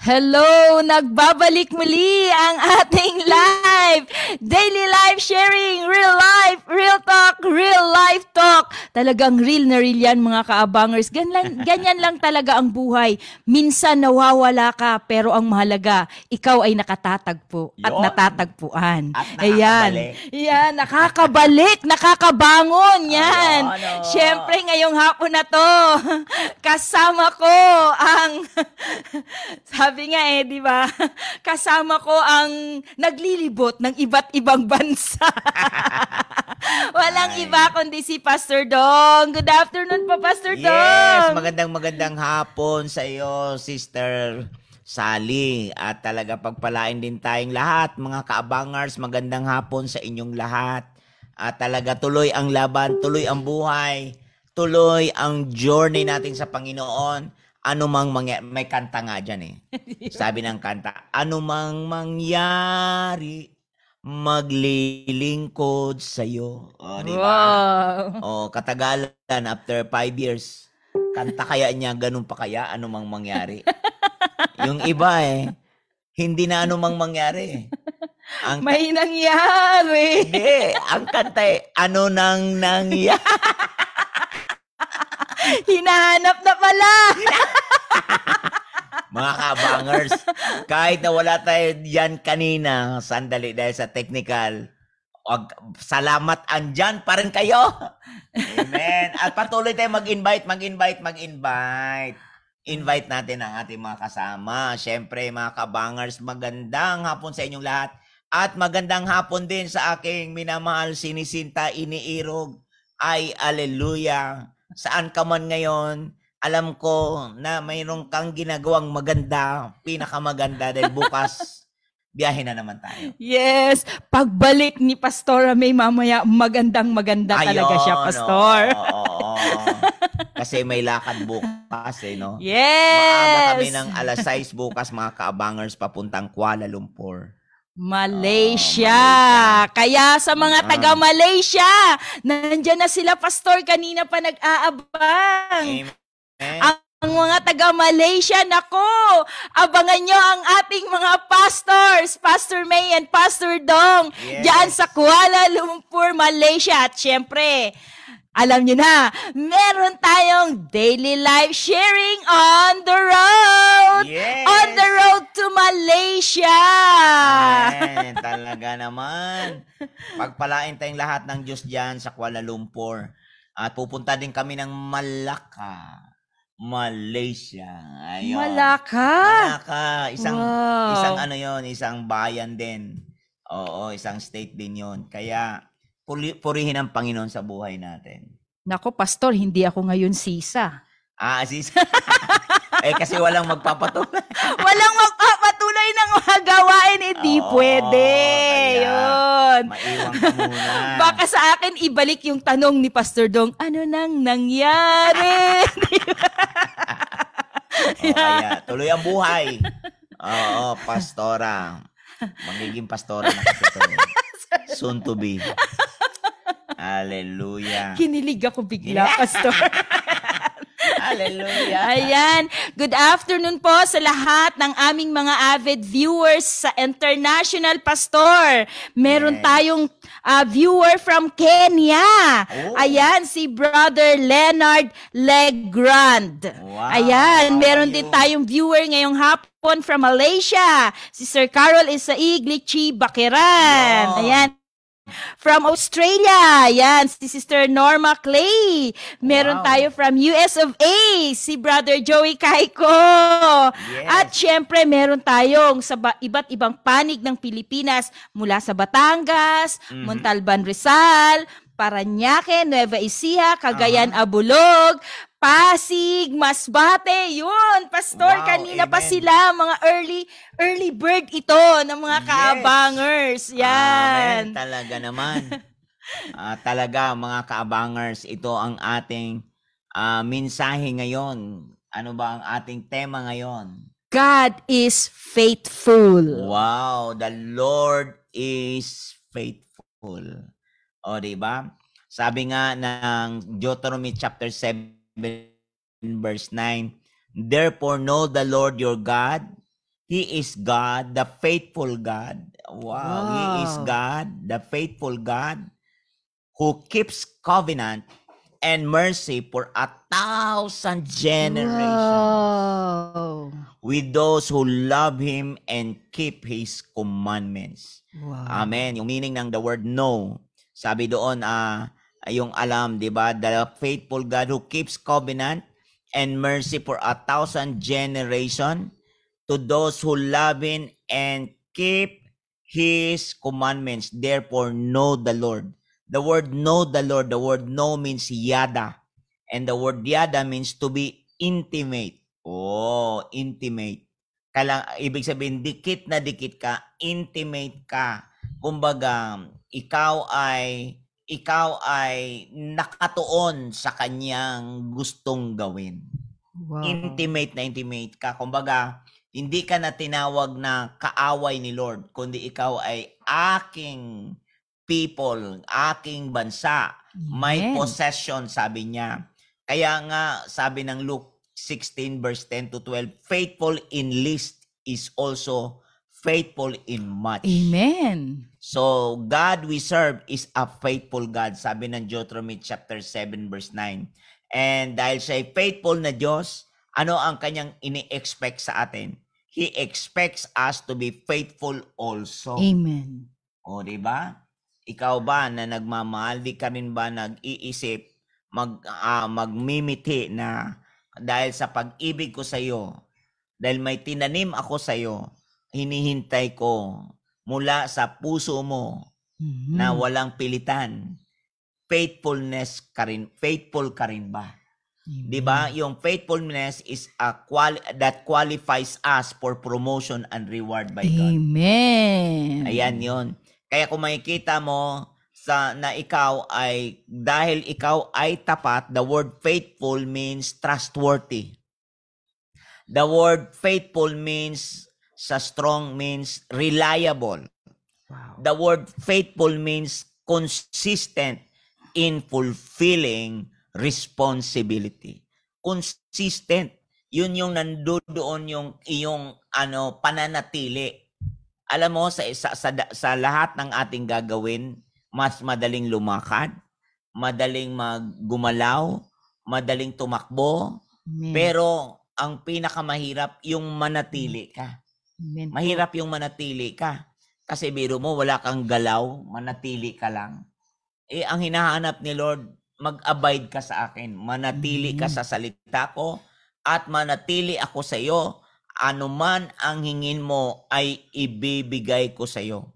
Hello! Nagbabalik muli ang ating live! Daily live sharing! Real talk, real life talk! Talagang real na real yan mga kaabangers. Ganyan lang talaga ang buhay. Minsan nawawala ka, pero ang mahalaga, ikaw ay nakatatagpo at Yon. natatagpuan. At Ayan. nakakabalik. Yan, nakakabalik, nakakabangon. Yan. Ayun, Siyempre, ngayong hapon na to, kasama ko ang sabi nga di ba? Kasama ko ang naglilibot ng iba't ibang bansa. Walang Ay. iba kundi si Pastor Dong. Good afternoon po, Pastor Yes, Dong. magandang hapon sa iyo, Sister Sally. At talaga pagpalain din tayong lahat, mga kaabangers, magandang hapon sa inyong lahat. At talaga tuloy ang laban, tuloy ang buhay, tuloy ang journey natin sa Panginoon. Anumang may kanta nga dyan Sabi ng kanta, anumang mangyari, maglilingkod sa'yo. Di ba? Wow. Katagalan, after 5 years, kanta kaya niya, ganun pa kaya, anumang mangyari. Yung iba hindi na anumang mangyari. May nangyari. Hindi, ang kanta ano nang nangyari. Hinahanap na pala. Mga kabangers, kahit na wala tayo diyan kanina, sandali dahil sa technical, salamat andyan pa rin kayo. Amen. At patuloy tayo mag-invite. Invite natin ang ating mga kasama. Siyempre, mga kabangers, magandang hapon sa inyong lahat. At magandang hapon din sa aking minamahal sinisinta iniirog. Ay, aleluya. Saan ka man ngayon, alam ko na mayroon kang ginagawang maganda, pinakamaganda dahil bukas, biyahe na naman tayo. Yes, pagbalik ni Pastora May mamaya, maganda talaga siya, Pastor. Oo. Kasi may lakad bukas no? Yes! Maaga kami ng 6:00 bukas, mga kaabangers, papuntang Kuala Lumpur. Malaysia. Kaya sa mga taga Malaysia, nandyan na sila, Pastor, kanina pa nag-aabang. Amen. Ang mga taga Malaysia, nako, abangan nyo ang ating mga pastors, Pastor May and Pastor Dong, diyan sa Kuala Lumpur, Malaysia. At syempre, alam nyo na, meron tayong daily live sharing on the road. Yes. On the road to Malaysia. Amen. Talaga naman. Pagpalain tayong lahat ng Diyos dyan sa Kuala Lumpur. At pupunta din kami ng Malacca, Malaysia. Ayun. Malacca? Isang ano yon, isang bayan din. Oo, isang state din yon. Kaya purihin ang Panginoon sa buhay natin. Nako, Pastor, hindi ako ngayon sisa. Sisa. Kasi walang magpapatuloy. Walang magpapatuloy ng mga gawain, di pwede. Yun. Maiwan ka muna. Baka sa akin, ibalik yung tanong ni Pastor Dong, ano nang nangyari? Kaya, tuloy ang buhay. Oo, pastora. Magiging pastora na kasi ito. Soon to be. Hallelujah. Kinilig ako bigla, Pastor. Hallelujah. Ayan. Good afternoon po sa lahat ng aming mga avid viewers sa International, Pastor. Meron tayong viewer from Kenya. Ayan, si Brother Leonard Legrand. Wow. Ayan, meron din tayong viewer ngayong hapon from Malaysia. Si Sir Carol Isaig Lichi Bakiran. Ayan. From Australia, yan, si Sister Norma Clay. Meron tayo from US of A, si Brother Joey Kaiko. Yes. At syempre, meron tayong sa iba't ibang panig ng Pilipinas mula sa Batangas, Montalban, Rizal, Parañaque, Nueva Ecija, Cagayan, Abulog, Pasig, Masbate, yun, Pastor, kanina pa sila, mga early bird ito ng mga kaabangers. Yan. Amen, talaga naman. Talaga, mga kaabangers, ito ang ating mensahe ngayon. Ano ba ang ating tema ngayon? God is faithful. Wow, the Lord is faithful. O, diba? Sabi nga ng Deuteronomy chapter 7, verse 9, therefore know the Lord your God, He is God, the faithful God. Wow. He is Wow. God, the faithful God, who keeps covenant and mercy for 1,000 generations Wow. with those who love Him and keep His commandments. Wow. Amen. Yung meaning ng the word know, sabi doon, yung alam, di ba? The faithful God who keeps covenant and mercy for 1,000 generation to those who love Him and keep His commandments. Therefore, know the Lord. The word know the Lord, the word know means yada. And the word yada means to be intimate. Oh, intimate. Ibig sabihin, dikit na dikit ka, intimate ka. Kumbaga, ikaw ay nakatuon sa kanyang gustong gawin. Wow. Intimate na intimate ka. Kumbaga, hindi ka na tinawag na kaaway ni Lord, kundi ikaw ay aking people, aking bansa. My Amen. possession, sabi niya. Kaya nga, sabi ng Luke 16 verse 10 to 12, faithful in least is also faithful in much. Amen. So, God we serve is a faithful God, sabi ng Deuteronomy chapter 7 verse 9. And dahil siya ay faithful na Diyos, ano ang kanyang ini-expect sa atin? He expects us to be faithful also. Amen. O, di ba? Ikaw ba na nagmamahal, di ka rin ba nag-iisip, magmimiti na dahil sa pag-ibig ko sa iyo, dahil may tinanim ako sa iyo, hinihintay ko mula sa puso mo na walang pilitan. Faithfulness ka rin, faithful ka rin ba? Amen. 'Di ba? Yung faithfulness is that qualifies us for promotion and reward by God. Amen. Ayan 'yon. Kaya kung makikita mo na ikaw ay, dahil ikaw ay tapat, the word faithful means trustworthy. The word faithful means, sa strong means reliable. Wow. The word faithful means consistent in fulfilling responsibility. Consistent. Yun yung nandoon yung iyong pananatili. Alam mo, sa lahat ng ating gagawin, mas madaling lumakad, madaling maggumalaw, madaling tumakbo, Amen. pero ang pinakamahirap yung manatili ka. Amen. Mahirap yung manatili ka. Kasi biro mo, wala kang galaw, manatili ka lang. Ang hinahanap ni Lord, mag-abide ka sa akin, manatili ka sa salita ko, at manatili ako sa iyo. Anuman ang hingin mo ay ibibigay ko sa iyo.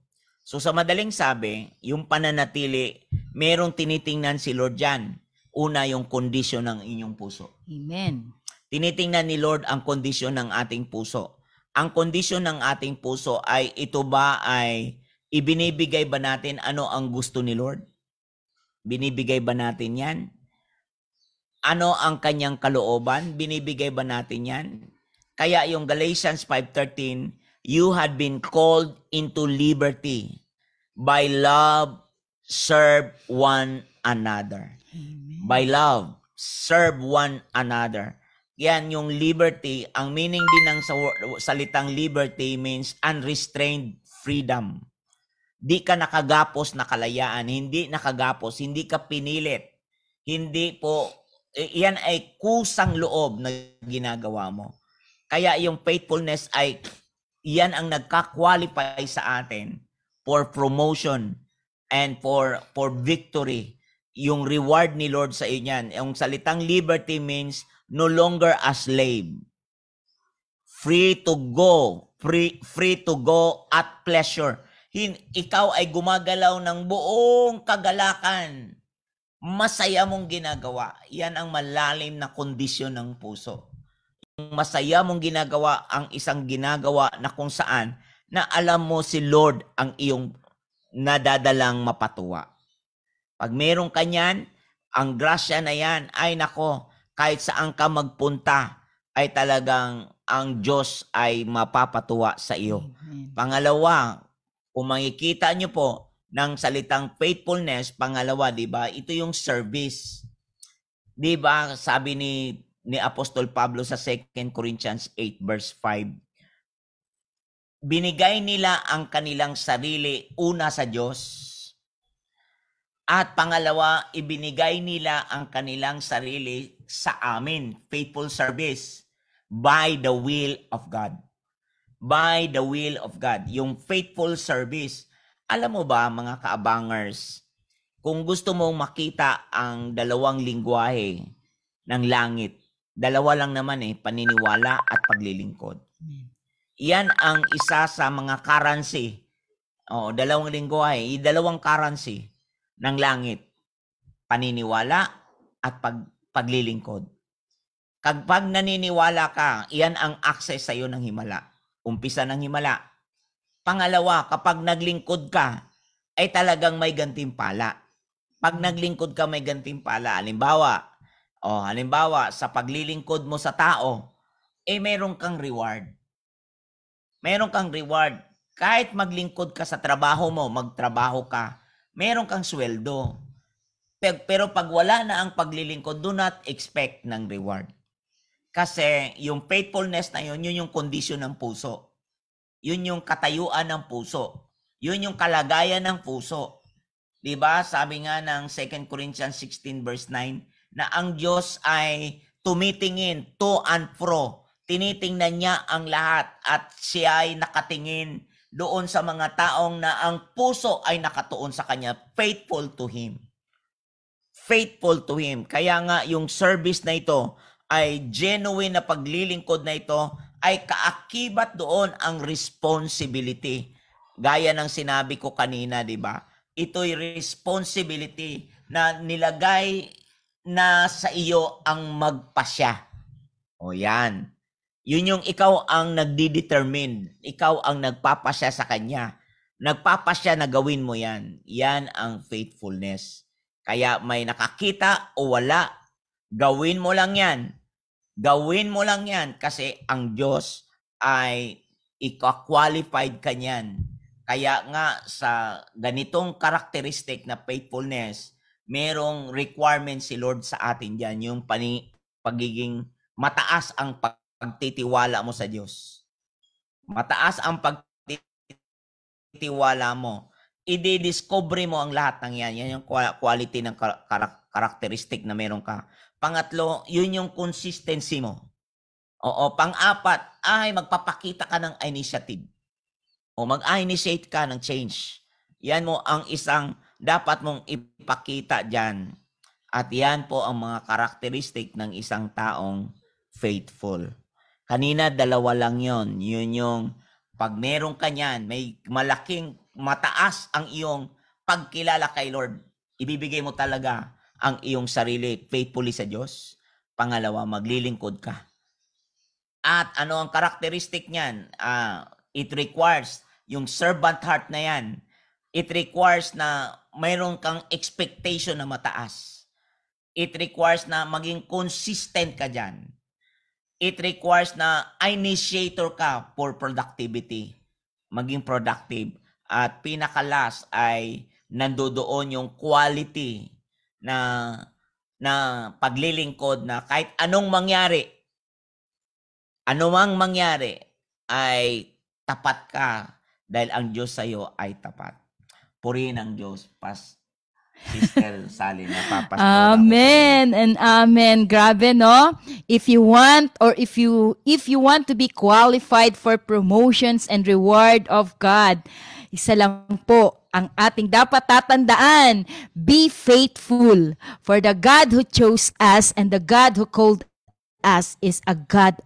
So sa madaling sabi, yung pananatili, merong tinitingnan si Lord dyan. Una, yung kondisyon ng inyong puso. Amen. Tinitingnan ni Lord ang kondisyon ng ating puso. Ang kondisyon ng ating puso ay, ito ba ay ibinibigay ba natin ano ang gusto ni Lord? Binibigay ba natin yan? Ano ang kanyang kalooban? Binibigay ba natin yan? Kaya yung Galatians 5:13, you had been called into liberty. By love, serve one another. Amen. By love, serve one another. Yan yung liberty. Ang meaning din ng salitang liberty means unrestrained freedom. Di ka nakagapos na kalayaan, hindi nakagapos, hindi ka pinilit. Hindi po, yan ay kusang loob na ginagawa mo. Kaya yung faithfulness ay, yan ang nagka-qualify sa atin for promotion and for victory. Yung reward ni Lord sa inyan. Yung salitang liberty means no longer a slave. Free to go. Free to go at pleasure. Ikaw ay gumagalaw ng buong kagalakan. Masaya mong ginagawa. Yan ang malalim na kondisyon ng puso. Masaya mong ginagawa ang isang ginagawa na kung saan na alam mo si Lord ang iyong nadadalang mapatuwa. Pag meron ka niyan, ang grasya na yan, ay nako, kahit saan ka magpunta, ay talagang ang Diyos ay mapapatuwa sa iyo. Amen. Pangalawa, kung makikita nyo po ng salitang faithfulness, pangalawa, di ba? Ito yung service. Di ba? Sabi ni Apostol Pablo sa 2 Corinthians 8 verse 5, binigay nila ang kanilang sarili una sa Diyos. At pangalawa, ibinigay nila ang kanilang sarili sa amin, faithful service, by the will of God. By the will of God. Yung faithful service. Alam mo ba, mga kaabangers, kung gusto mong makita ang dalawang lingwahe ng langit, dalawa lang naman paniniwala at paglilingkod. Yan ang isa sa mga currency. Dalawang lingwahe, dalawang currency ng langit. Paniniwala at paglilingkod. Kapag naniniwala ka, iyan ang access sa iyo ng himala. Umpisa ng himala. Pangalawa, kapag naglingkod ka, ay talagang may gantimpala. Pag naglingkod ka, may gantimpala. Halimbawa, sa paglilingkod mo sa tao, meron kang reward. Meron kang reward. Kahit maglingkod ka sa trabaho mo, magtrabaho ka, meron kang sweldo. Pero pag wala na ang paglilingkod, do not expect ng reward. Kasi yung faithfulness na yun yung kondisyon ng puso. Yun yung katayuan ng puso. Yun yung kalagayan ng puso. Diba? Sabi nga ng 2 Corinthians 16 verse 9, na ang Diyos ay tumitingin to and fro. Tinitingnan niya ang lahat at siya ay nakatingin doon sa mga taong na ang puso ay nakatuon sa Kanya. Faithful to Him. Faithful to Him. Kaya nga yung service na ito ay genuine na paglilingkod na ito ay kaakibat doon ang responsibility. Gaya ng sinabi ko kanina, di ba? Ito'y responsibility na nilagay na sa iyo ang magpasya. O yan. Yun yung ikaw ang nagdi-determine. Ikaw ang nagpapasya sa Kanya. Nagpapasya na gawin mo yan. Yan ang faithfulness. Kaya may nakakita o wala, gawin mo lang yan. Gawin mo lang yan kasi ang Diyos ay ika-qualified ka niyan. Kaya nga sa ganitong karakteristik na faithfulness, merong requirement si Lord sa atin dyan. Yung pagiging mataas ang pagtitiwala mo sa Diyos. Mataas ang pagtitiwala mo. I-discover mo ang lahat ng yan. Yan yung quality ng karakteristik na meron ka. Pangatlo, yun yung consistency mo. Pang-apat, ay magpapakita ka ng initiative. Mag-initiate ka ng change. Yan mo ang isang dapat mong ipakita dyan. At yan po ang mga karakteristik ng isang taong faithful. Kanina, dalawa lang yon. Yun yung pag meron ka niyan, may malaking mataas ang iyong pagkilala kay Lord. Ibibigay mo talaga ang iyong sarili faithfully sa Diyos. Pangalawa, maglilingkod ka. At ano ang karakteristik niyan? It requires yung servant heart na yan. It requires na mayroon kang expectation na mataas. It requires na maging consistent ka dyan. It requires na initiator ka for productivity. Maging productive. At pinakalas ay nandoon yung quality na paglilingkod na kahit anong mangyari ay tapat ka dahil ang Diyos sa iyo ay tapat. Purihin ang Diyos. Sister Sally, napapastora. Amen and amen. Grabe, no? If you want to be qualified for promotions and reward of God, isa lang po ang ating dapat tatandaan. Be faithful, for the God who chose us and the God who called us is a God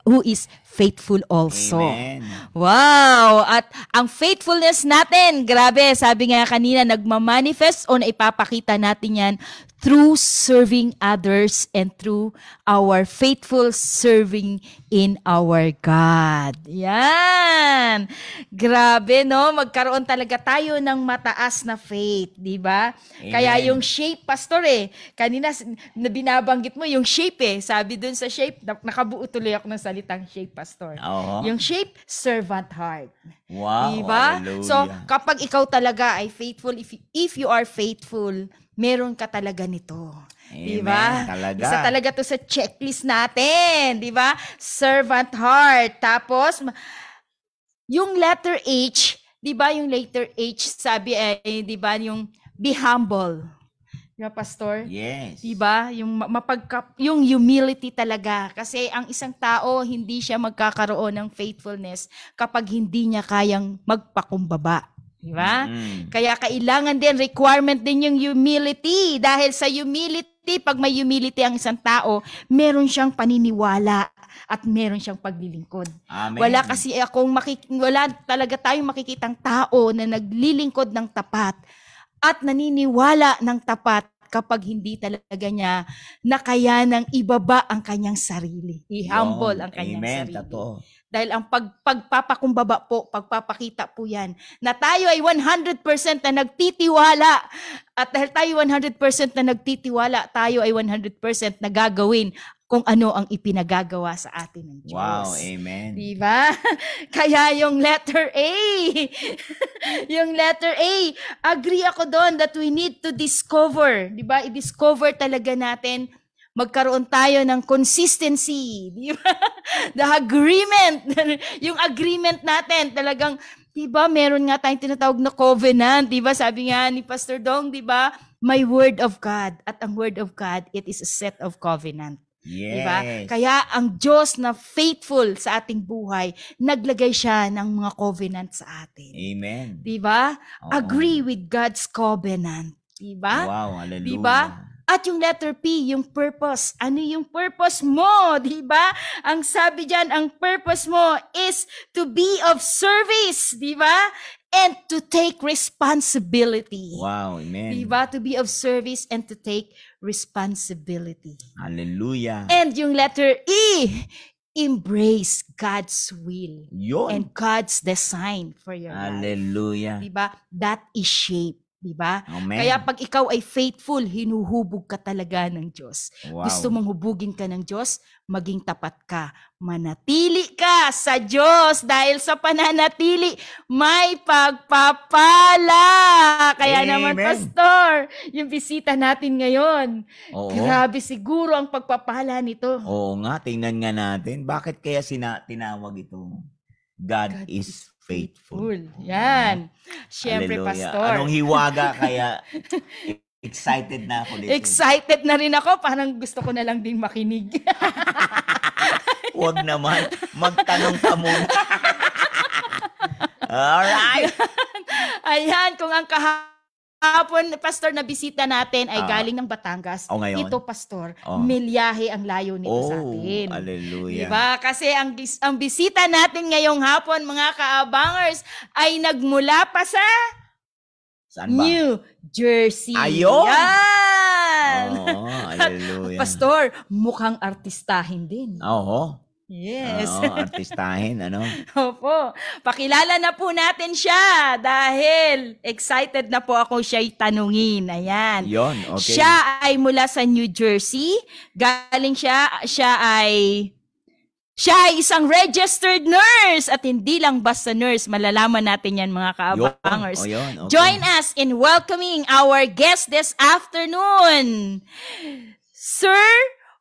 who is faithful also. Amen. Wow! At ang faithfulness natin, grabe, sabi nga kanina, nagmamanifest o naipapakita natin yan through serving others and through our faithful serving in our God. Yan! Grabe, no? Magkaroon talaga tayo ng mataas na faith, di ba? Kaya yung shape, pastor kanina binabanggit mo yung shape sabi dun sa shape, nakabuo tuloy ako ng salitang shape, pastor. Yung shape, servant heart. Wow, diba? hallelujah. So, kapag ikaw talaga ay faithful, if you are faithful, meron ka talaga nito. Amen, diba? talaga. Isa talaga to sa checklist natin. Diba? Servant heart. Tapos, yung letter H, 'di ba yung letter H sabi ay 'di ba yung be humble. 'Di ba, Pastor? Yes. 'Di ba? Yung humility talaga kasi ang isang tao hindi siya magkakaroon ng faithfulness kapag hindi niya kayang magpakumbaba. 'Di ba? Kaya kailangan din requirement din yung humility dahil sa humility pag may humility ang isang tao, meron siyang paniniwala at meron siyang paglilingkod. Amen. Wala talaga tayong makikitang tao na naglilingkod ng tapat at naniniwala ng tapat kapag hindi talaga niya nakayanang ibaba ang kanyang sarili. I-humble ang kanyang sarili. Totoo. Dahil ang pagpapakumbaba po, pagpapakita po yan, na tayo ay 100% na nagtitiwala. At dahil tayo 100% na nagtitiwala, tayo ay 100% na gagawin kung ano ang ipinagagawa sa atin ng Diyos. Wow, amen. Diba? Kaya yung letter A, yung letter A, agree ako doon that we need to discover, diba? I-discover talaga natin, magkaroon tayo ng consistency, diba? The agreement, yung agreement natin talagang, diba, meron nga tayong tinatawag na covenant, diba? Sabi nga ni Pastor Dong, diba? My word of God. At ang word of God, it is a set of covenant. Yes. Diba? Kaya ang Diyos na faithful sa ating buhay, naglagay siya ng mga covenant sa atin. Amen. Diba? Agree with God's covenant. Diba? Wow, hallelujah. Diba? At yung letter P, yung purpose. Ano yung purpose mo? Diba? Ang sabi dyan, ang purpose mo is to be of service. Diba? And to take responsibility. Wow, amen. Diba? To be of service and to take responsibility. Hallelujah. And yung letter E, embrace God's will. Yun. And God's design for your Hallelujah. life. Diba? That is shape. Diba? Amen. Kaya pag ikaw ay faithful, hinuhubog ka talaga ng Diyos. Wow. Gusto mong hubugin ka ng Diyos, maging tapat ka. Manatili ka sa Diyos dahil sa pananatili, may pagpapala. Kaya Amen. naman, Pastor, yung bisita natin ngayon, Oo. grabe siguro ang pagpapala nito. Oo nga, tingnan nga natin. Bakit kaya tinawag ito? God is faithful. Yan. Siyempre, Hallelujah. Pastor. Anong hiwaga kaya excited na ako dito. Excited na rin ako. Parang gusto ko na lang din makinig. Huwag naman. Magtanong ka muna. Alright. Ayan, kung ang kahapon, Pastor, na bisita natin ay galing ng Batangas. Ngayon? Ito, Pastor, milyahe ang layo nito sa atin. Hallelujah. Diba? Kasi ang bisita natin ngayong hapon, mga kaabangers, ay nagmula pa sa Saan ba? New Jersey. Ayun! Yan! Hallelujah. Pastor, mukhang artistahin din. Oo. Yes. Artistahin, ano? Opo. Pakilala na po natin siya dahil excited na po ako siya'y tanungin. Ayan. Yon, okay. Siya ay mula sa New Jersey. Galing siya ay isang registered nurse at hindi lang basta nurse. Malalaman natin yan, mga kaabangers. Yun, okay. Join us in welcoming our guest this afternoon, Sir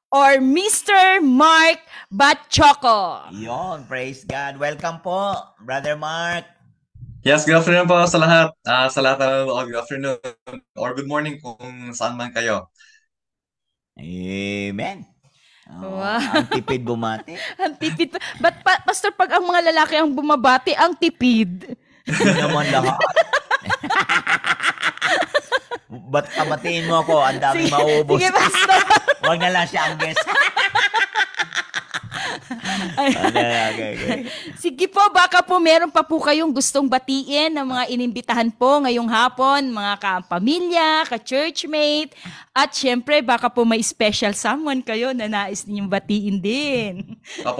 or Mr. Mark Batchoco. Yon, praise God. Welcome po, Brother Mark. Yes, good afternoon po sa lahat. Sa lahat ng good afternoon or good morning kung saan man kayo. Amen. Wow. Ang tipid bumati. Ang tipid. But Pastor, pag ang mga lalaki ang bumabati, ang tipid. Hindi naman lahat. Ba't kabatiin mo ako? Ang daming mauubos. Sige, Pastor. Huwag na lang siya ang guest. Okay. Sige po, baka po meron pa po kayong gustong batiin ng mga inimbitahan po ngayong hapon, mga kapamilya, ka-churchmate, at syempre baka po may special someone kayo na nais ninyong batiin din.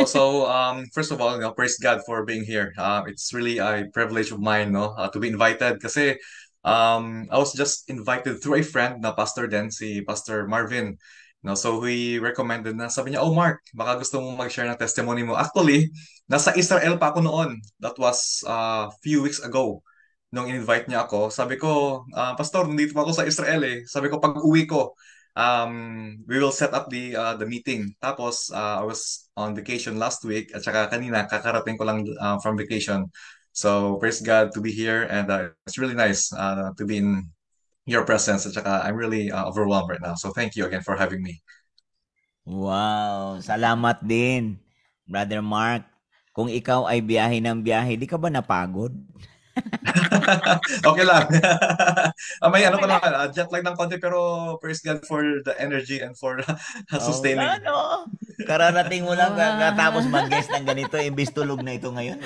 So first of all, praise God for being here. It's really a privilege of mine, to be invited kasi I was just invited through a friend na pastor din, si Pastor Marvin. So he recommended na, sabi niya, Mark, baka gusto mo mag-share ng testimony mo. Actually, nasa Israel pa ako noon. That was a few weeks ago nung in-invite niya ako. Sabi ko, Pastor, nandito pa ako sa Israel eh. Sabi ko, pag uwi ko, we will set up the meeting. Tapos, I was on vacation last week at saka kanina, kakarating ko lang from vacation. So praise God to be here, and it's really nice to be in your presence. At saka I'm really overwhelmed right now. So thank you again for having me. Wow, salamat din, Brother Mark. Kung ikaw ay biyahe ng biyahe, di ka ba napagod? Okay lang. May ano ko lang, jet lag ng konti, pero praise God for the energy and for Oh, sustaining. ano? Kararating mo lang katapos mag-guest ng ganito, imbis tulog na ito ngayon.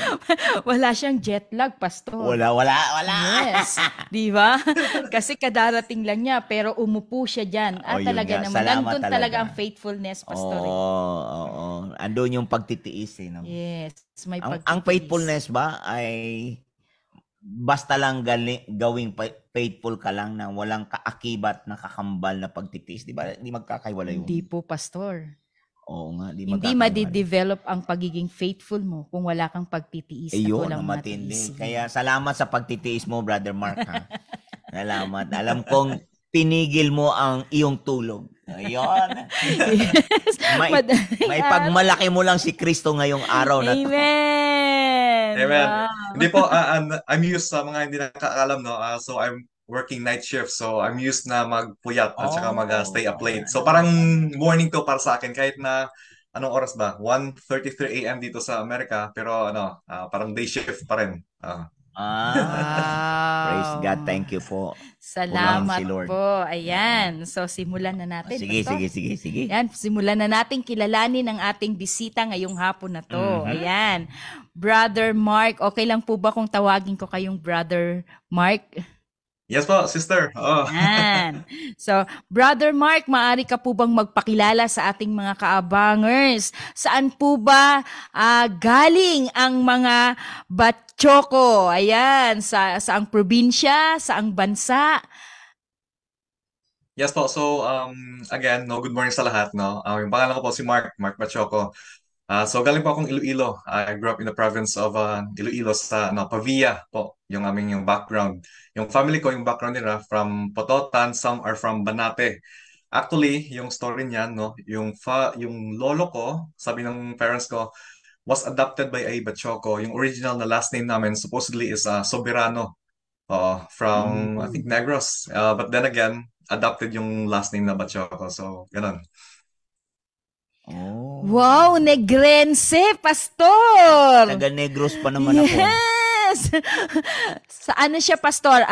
Wala siyang jet lag, Pastor. Wala. Yes. Di ba? Kasi kadarating lang niya, pero umupo siya dyan. At Yun talaga nga. naman, Salamat nandun talaga talaga. ang faithfulness, Pastor. Oo. Andun yung pagtitiis. No? Yes, may pagtitiis. Ang faithfulness ba ay basta lang gawing faithful ka lang na walang kaakibat na kakambal na pagtitiis. Di ba? Hindi magkakaiwala yun. Hindi po, Pastor. Oo nga. Hindi madidevelop ang pagiging faithful mo kung wala kang pagtitiis at walang matindi. matiis. Kaya salamat sa pagtitiis mo, Brother Mark. Ha? Salamat. Alam kong pinigil mo ang iyong tulog. Ayun. Yes. May pagmalaki mo lang si Kristo ngayong araw na to. Amen. Amen. Wow. Hindi po, I'm used sa mga hindi nakakaalam, no? So I'm working night shift, so I'm used na magpuyat at saka mag-stay up late. So parang morning to para sa akin, kahit na anong oras ba? 1:33 a.m. dito sa Amerika, pero parang day shift pa rin. Praise God. Thank you po. Salamat si Lord. po. Ayan. So, simulan na natin. Sige. Ayan, simulan na natin kilalanin ang ating bisita ngayong hapon na to. Ayan. Brother Mark, okay lang po ba kung tawagin ko kayong Brother Mark? Yes po, sister. Ayan. So, Brother Mark, maaari ka po bang magpakilala sa ating mga kaabangers? Saan po ba galing ang mga Batchoko? Ayan, saang probinsya, saang bansa? Yes po. So, again, good morning sa lahat, no? Yung pangalan ko po si Mark Bachoco. So galing po akong Iloilo. I grew up in the province of Iloilo sa Pavia po, yung background. Yung family ko, yung background nila from Pototan, some are from Banate. Actually, yung story niyan, no, yung lolo ko, sabi ng parents ko, was adopted by a Bachoco. Yung original na last name namin supposedly is Soberano, from I think Negros. But then again, adopted yung last name na Bachoco. So, ganun. Oh. Wow, Negrense, Pastor! Taga Negros pa naman ako. Yes! Sa ano siya, Pastor?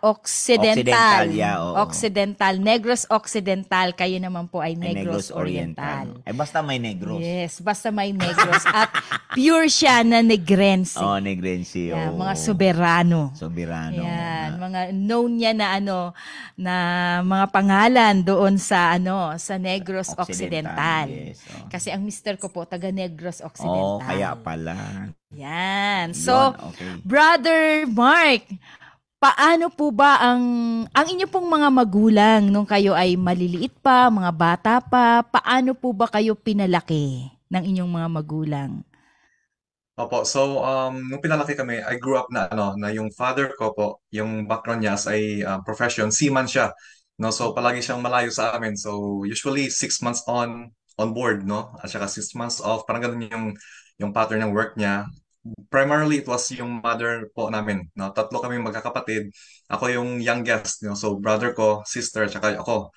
Occidental. Yeah, oo. Occidental. Negros Occidental. Kayo naman po ay Negros Oriental. Ay, basta may Negros. Yes, basta may Negros. At pure siya na Negrense. Negrense. Yeah, mga soberano. Soberano. Yan, mga known niya na na mga pangalan doon sa sa Negros Occidental. Yes, Kasi ang mister ko po taga Negros Occidental. Kaya pala. Yan. So, okay. Brother Mark, paano po ba ang inyo pong mga magulang nung kayo ay maliliit pa, mga bata pa, paano po ba kayo pinalaki ng inyong mga magulang? Opo, so nung pinalaki kami, I grew up na yung father ko po, yung background niya as a profession, seaman siya. No, so palagi siyang malayo sa amin. So usually 6 months on board, no? At saka 6 months off, parang ganun yung pattern ng work niya. Primarily it was yung mother po namin, no? Tatlo kami magkakapatid. Ako yung youngest, no? So brother ko, sister, at saka ako.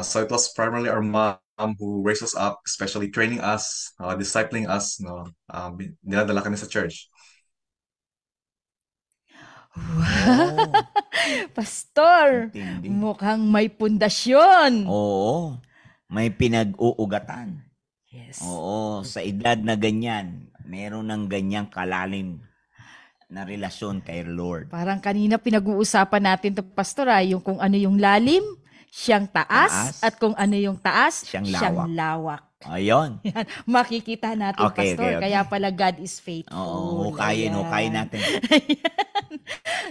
So it was primarily our mom who raised us up, especially training us, discipling us, no? Dinadala kami sa church. Wow! Pastor, mukhang may pundasyon. Oo. May pinag-uugatan. Yes. Oo, sa edad na ganyan, meron ng ganyang kalalim na relasyon kay Lord. Parang kanina pinag-uusapan natin to, Pastor, yung kung ano yung lalim, siyang taas, at kung ano yung taas, siyang lawak. Ayun. Yan, makikita natin, Okay, Pastor. okay. Kaya pala God is faithful. Oo, hukayin natin.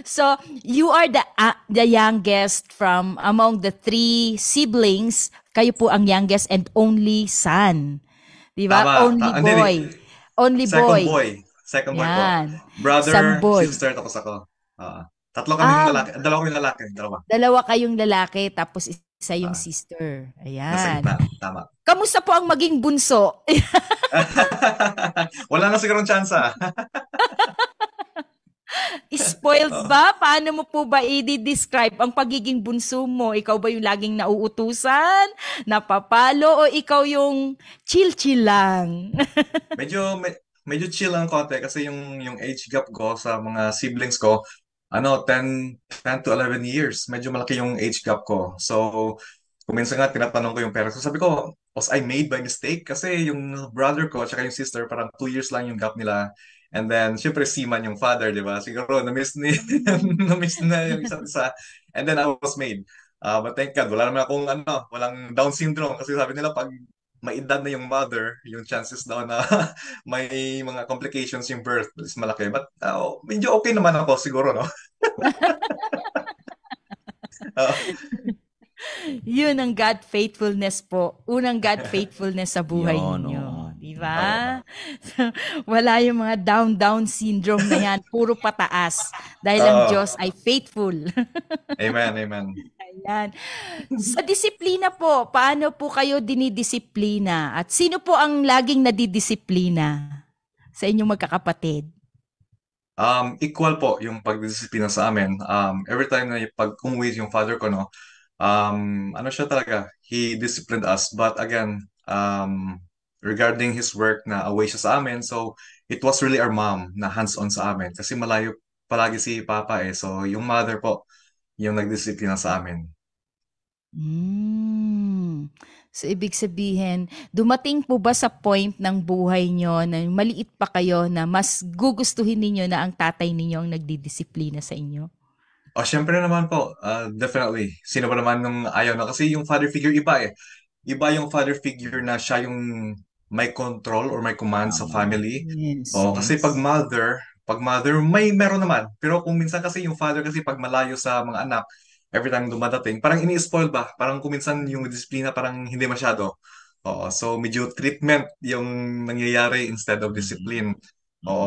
So, you are the youngest from among the 3 siblings. Kayo po ang youngest and only son. Di ba? Tama. Only boy. Only boy. Second boy Yan. po. Brother, Samboy. sister, tapos ako. Tatlo kami lalaki. Dalawa kami lalaki. Dalawa kayong lalaki, tapos isa yung sister. Ayan. Tama. Kamusta po ang maging bunso? Wala na sigurong chance. Spoiled ba? Paano mo po ba i-describe ang pagiging bunso mo? Ikaw ba yung laging nauutusan, napapalo, o ikaw yung chill-chill lang? Medyo chill ang konti kasi yung age gap ko sa mga siblings ko, 10 to 11 years. Medyo malaki yung age gap ko. So, kung minsan nga tinatanong ko yung parents ko, sabi ko, was I made by mistake? Kasi yung brother ko at yung sister, parang 2 years lang yung gap nila. And then, syempre, seaman yung father, di ba? Siguro, na-miss na yung isa't isa. And then, I was made. But thank God, wala naman akong, walang Down syndrome. Kasi sabi nila, pag may edad na yung mother, yung chances daw na may mga complications yung birth is malaki. But, medyo okay naman ako siguro, no? Uh, Yun ang God faithfulness po. Unang God faithfulness sa buhay Yun, ninyo. oo. Di ba? Wala yung mga down syndrome na yan. Puro pataas. Dahil ang Oo. Diyos ay faithful. Amen, amen. Ayan. Sa disiplina po, paano po kayo dinidisiplina? At sino po ang laging nadidisiplina sa inyong magkakapatid? Equal po yung pagdisiplina sa amin. Every time na pag umuwi yung father ko, no, ano siya talaga, he disciplined us. But again, regarding his work na away siya sa amin, so it was really our mom na hands-on sa amin. Kasi malayo palagi si Papa eh. So yung mother po, yung nagdisiplina sa amin. So, ibig sabihin, dumating po ba sa point ng buhay nyo na maliit pa kayo na mas gugustuhin ninyo na ang tatay ninyo ang nagdidisiplina sa inyo? Syempre naman po, definitely. Sino ba naman nung ayaw na? Kasi yung father figure iba eh. Iba yung father figure na siya yung may control or may command sa family. Yes. Kasi pag mother, meron naman. Pero kung minsan kasi yung father kasi pag malayo sa mga anak, every time dumadating, parang ini-spoil ba? Parang kung minsan yung disiplina parang hindi masyado. So medyo treatment yung nangyayari instead of discipline.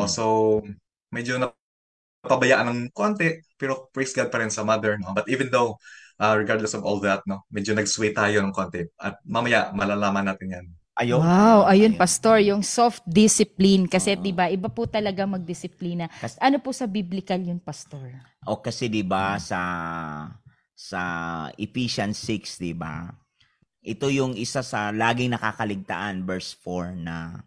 So medyo napabayaan ng konti, pero praise God pa rin sa mother, no? But even though, regardless of all that, no, medyo nag-sway tayo ng konti. At mamaya, malalaman natin yan. Wow, ayun pastor, yung soft discipline kasi 'di ba, iba po talaga magdisiplina. Ano po sa biblical yun, pastor? Kasi 'di ba sa Ephesians 6, 'di ba? Ito yung isa sa laging nakakaligtaan, verse 4, na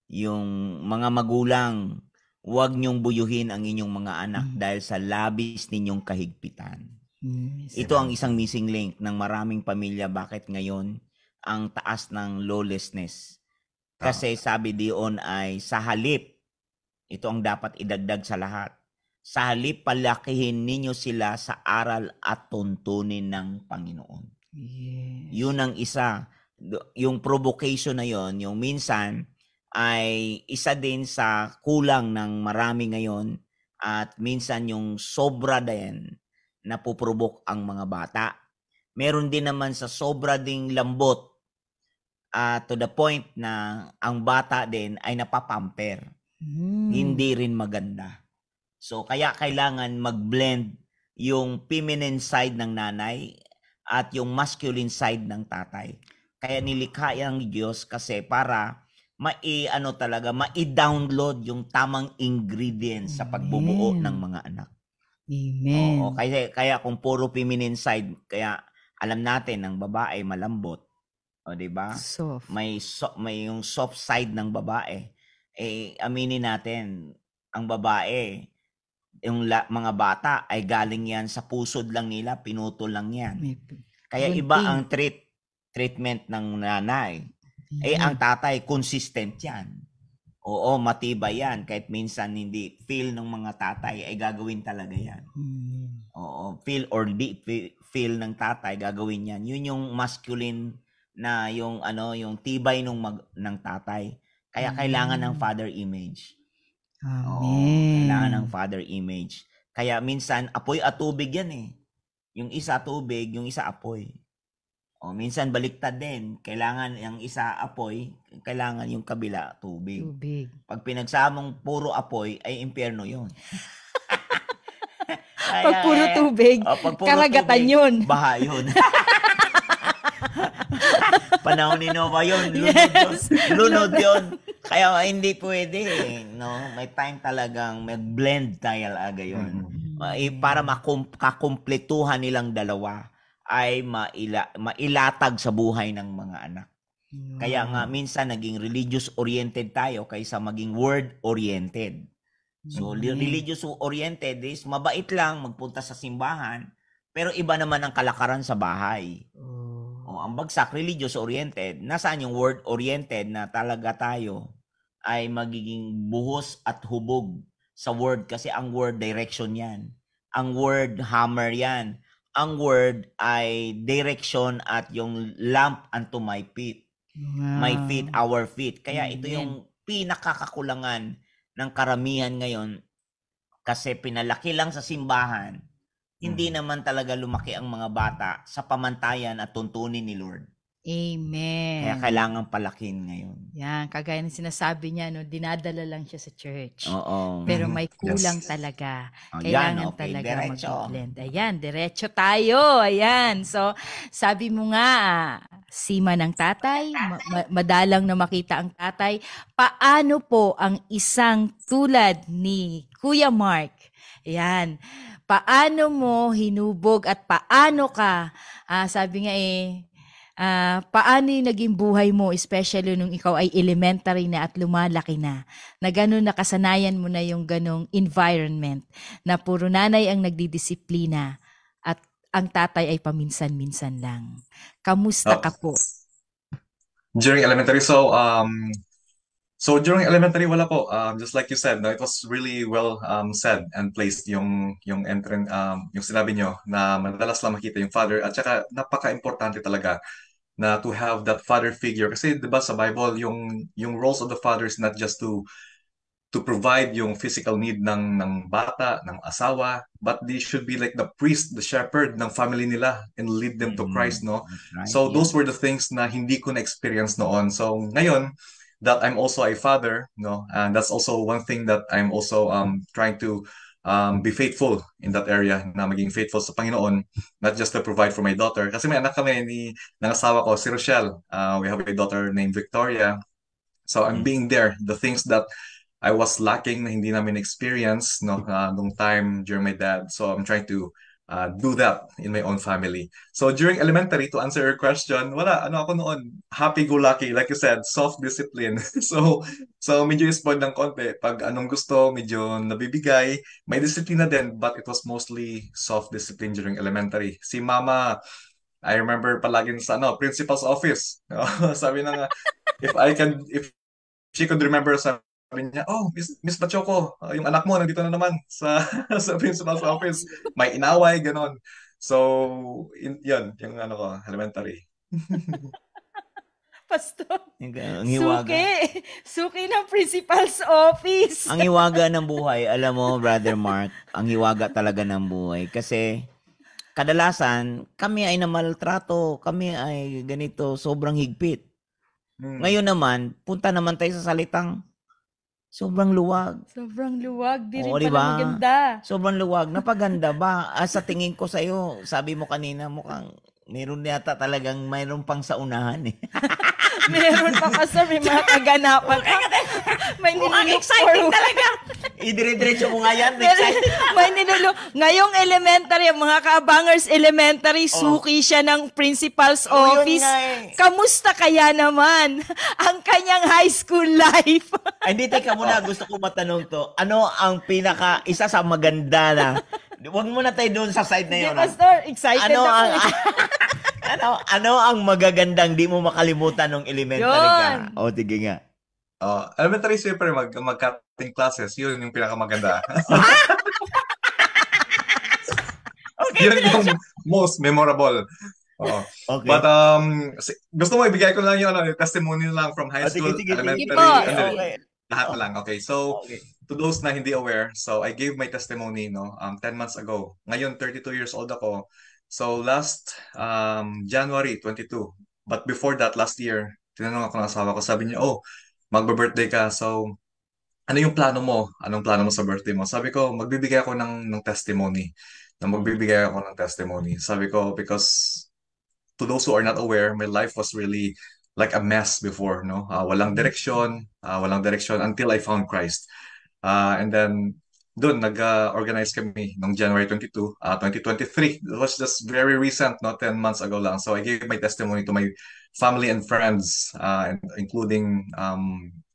yung mga magulang, huwag niyong buyuhin ang inyong mga anak dahil sa labis ninyong kahigpitan. Ito ang isang missing link ng maraming pamilya. Bakit ngayon ang taas ng lawlessness? Kasi sabi diyon ay sa halip, ito ang dapat idagdag sa lahat, sa halip palakihin ninyo sila sa aral at tuntunin ng Panginoon. Yes. Yun ang isa. Yung provocation na yon, yung minsan ay isa din sa kulang ng marami ngayon at minsan yung sobra din na puprovoke ang mga bata. Meron din naman sa sobra ding lambot to the point na ang bata din ay napapamper. Hindi rin maganda. So kaya kailangan mag-blend yung feminine side ng nanay at yung masculine side ng tatay. Kaya nilikha yan ng Diyos kasi para ma-download yung tamang ingredients sa pagbubuo ng mga anak. Amen. Kaya kung puro feminine side, kaya alam natin ang babae malambot. Di ba? Soft. May yung soft side ng babae. Aminin natin, ang babae, yung mga bata ay galing yan sa pusod lang nila, pinutol lang yan. Kaya iba ang treatment ng nanay. Ang tatay, consistent yan. Oo, matibay yan. Kahit minsan hindi feel ng mga tatay, ay gagawin talaga yan. Oo, feel or di feel ng tatay, gagawin yan. Yun yung masculine na yung tibay ng tatay. Kaya kailangan ng father image. Amen. Kailangan ng father image. Kaya minsan, apoy at tubig yan eh. Yung isa tubig, yung isa apoy. Minsan baliktad din. Kailangan yung isa apoy, kailangan yung kabila tubig. Pag pinagsamang puro apoy, ay impyerno yun. Pag puro tubig, karagatan yun. Baha yun. Panahon ni Nova yun. Lunod yun. Kaya hindi pwede, no? May time talagang mag-blend tayo aga yun. Para kakumpletuhan nilang dalawa ay mailatag sa buhay ng mga anak. Kaya nga minsan naging religious-oriented tayo kaysa maging word-oriented. So, religious-oriented is mabait lang magpunta sa simbahan, pero iba naman ang kalakaran sa bahay. Ang bagsak, religious-oriented. Nasaan yung word-oriented na talaga tayo ay magiging buhos at hubog sa word kasi ang word direction yan. Ang word hammer yan. Ang word ay direction at yung lamp unto my feet. My feet, our feet. Kaya ito yung pinakakakulangan ng karamihan ngayon kasi pinalaki lang sa simbahan. Hindi naman talaga lumaki ang mga bata sa pamantayan at tuntunin ni Lord. Amen. Kaya kailangan palakin ngayon. Yan, kagaya ng sinasabi niya, no, dinadala lang siya sa church. Oo. Pero may kulang Yes. talaga. Ayan, Kailangan okay, talaga diretso. mag-blend. Ayan, diretso tayo. Ayan. So, sabi mo nga, sima ng tatay, madalang na makita ang tatay. Paano po ang isang tulad ni Kuya Mark? Ayan. Paano mo hinubog at paano ka, sabi nga paano yung naging buhay mo, especially nung ikaw ay elementary na at lumalaki na gano'n nakasanayan mo na yung ganong environment na puro nanay ang nagdidisiplina at ang tatay ay paminsan-minsan lang. Kamusta ka po? During elementary, so during elementary, wala po. Just like you said, no, it was really well said and placed yung yung sinabi nyo na madalas lang makita yung father at saka napaka-importante talaga na to have that father figure kasi 'di ba sa Bible yung roles of the father is not just to provide yung physical need ng bata, ng asawa, but they should be like the priest, the shepherd ng family nila and lead them to Christ, no? Right, So yeah. those were the things na hindi ko na-experience noon. So ngayon that I'm also a father, no, and that's also one thing that I'm also trying to be faithful in that area, na maging faithful sa Panginoon, not just to provide for my daughter. Kasi may anak kami ng asawa ko, si Rochelle. We have a daughter named Victoria. So I'm being there. The things that I was lacking na hindi namin experience no nung time during my dad. So I'm trying to do that in my own family. So during elementary, to answer your question, wala, ano ako noon, happy-go-lucky, like you said, soft discipline. So medyo spoiled ng konti. Pag anong gusto, medyo nabibigay. May disiplina din, but it was mostly soft discipline during elementary. Si mama, I remember palagi sa principal's office. Sabi na nga, if she could remember, sabi niya, oh, Miss Bachoco, yung anak mo nandito na naman sa sa principal's office. May inaway, ganon. So, yun, yung elementary. Pastor, Ang hiwaga. suki ng principal's office. Ang hiwaga ng buhay, alam mo, Brother Mark, ang hiwaga talaga ng buhay. Kasi, kadalasan, kami ay namaltrato, kami ay ganito, sobrang higpit. Ngayon naman, punta naman tayo sa salitang sobrang luwag. Sobrang luwag, di rin Oo, pala diba? maganda. Sobrang luwag. Napaganda ba? Sa tingin ko sa'yo, sabi mo kanina, mukhang meron yata talagang mayroon pang sa unahan eh. Meron pa Pastor, may mga kaganapan. May nilook forward. talaga. Idire-diretso mo nga yan. May nilulo. Ngayong elementary, mga kaabangers elementary, suki siya ng principal's Oh, yun office. nga eh. Kamusta kaya naman ang kanyang high school life? Ay, hindi, teka muna. Gusto ko matanong to. Ano ang isa sa maganda na, huwag muna tayo doon sa side na Di, yun. ah. Pastor, excited Ano ako. ang ano ang magagandang di mo makalimutan nung elementary Yun. ka? O, tige nga. Elementary, siyempre, mag-cutting classes, yun yung pinakamaganda. Yun yung most memorable. Oo. Okay. But gusto mo ibigay ko lang yung testimony lang from high school, Sige. elementary, Sige po. and then Okay. lahat na lang. Okay. So, Okay. to those na hindi aware, so I gave my testimony 10 months ago. Ngayon 32 years old ako. So last January 22. But before that, last year, tinanong ako ng asawa ko, sabi niya, "Oh, magbe-birthday ka. So, ano yung plano mo? Anong plano mo sa birthday mo?" Sabi ko, magbibigay ako ng testimony. Magbibigay ako ng testimony. Sabi ko, because to those who are not aware, my life was really like a mess before, no? Walang direction until I found Christ. And then doon nag-organize kami nung January 22, 2023. It was just very recent, no? 10 months ago lang. So I gave my testimony to my family and friends, including a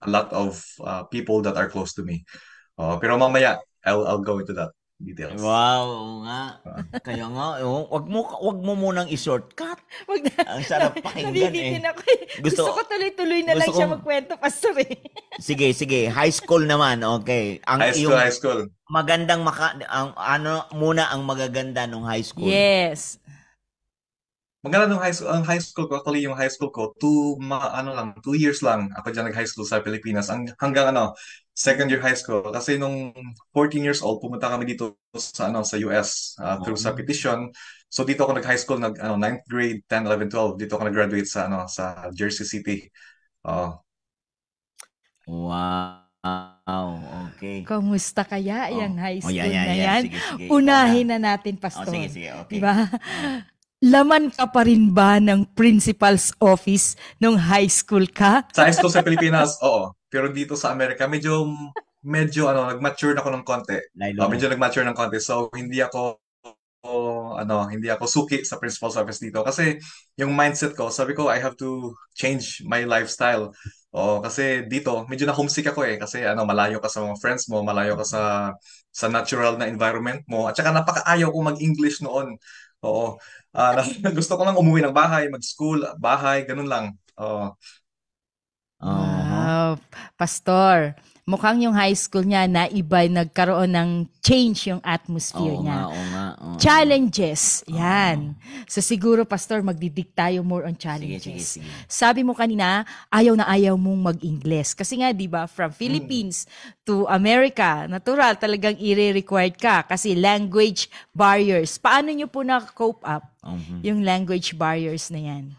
lot of people that are close to me. Pero mamaya, I'll go into that details. Wow, oo nga. Kaya nga, wag mo munang i-shortcut. Wag na, Ang sarap pakinggan nabibitin eh. ako eh. Gusto- Gusto ko tuloy-tuloy na lang gusto siya ko- magkwento, Pastor eh. Sige, sige. High school naman, okay. Ang iyong High school. magandang ang ano muna ang magaganda nung high school. Yes. Maganda nung ang high school ko, actually yung high school ko, 2 years lang ako dyan nag-high school sa Pilipinas. Hanggang second year high school. Kasi nung 14 years old, pumunta kami dito sa US through sa petition. So dito ako nag-high school, 9th grade, 10, 11, 12. Dito ako nag-graduate sa Jersey City. Wow. Okay. Kamusta kaya yung high school yan. na yan? Sige, sige. Unahin na natin, Pastor. Sige, sige. Okay. Diba? Laman ka pa rin ba ng principal's office nung high school ka? Sa high school sa Pilipinas, oo. Pero dito sa Amerika, medyo nag-mature na ako ng konti. Lalo mo. Medyo nag-mature ng konti. So hindi ako suki sa principal's office dito kasi yung mindset ko, sabi ko I have to change my lifestyle. Kasi dito medyo na homesick ako kasi malayo ka sa mga friends mo, malayo ka sa natural na environment mo. At saka napakaayaw ko mag-English noon. Oo. Gusto ko lang umuwi ng bahay, mag-school, bahay, ganun lang. Wow. Pastor, mukhang yung high school niya na iba, nagkaroon ng change yung atmosphere niya. Oo nga. Challenges. Yan. So siguro, Pastor, magdidig tayo more on challenges. Sige. Sabi mo kanina, ayaw na ayaw mong mag-Ingles. Kasi nga, di ba, from Philippines to America, natural, talagang i-required ka kasi language barriers. Paano nyo po na-cope up yung language barriers na yan?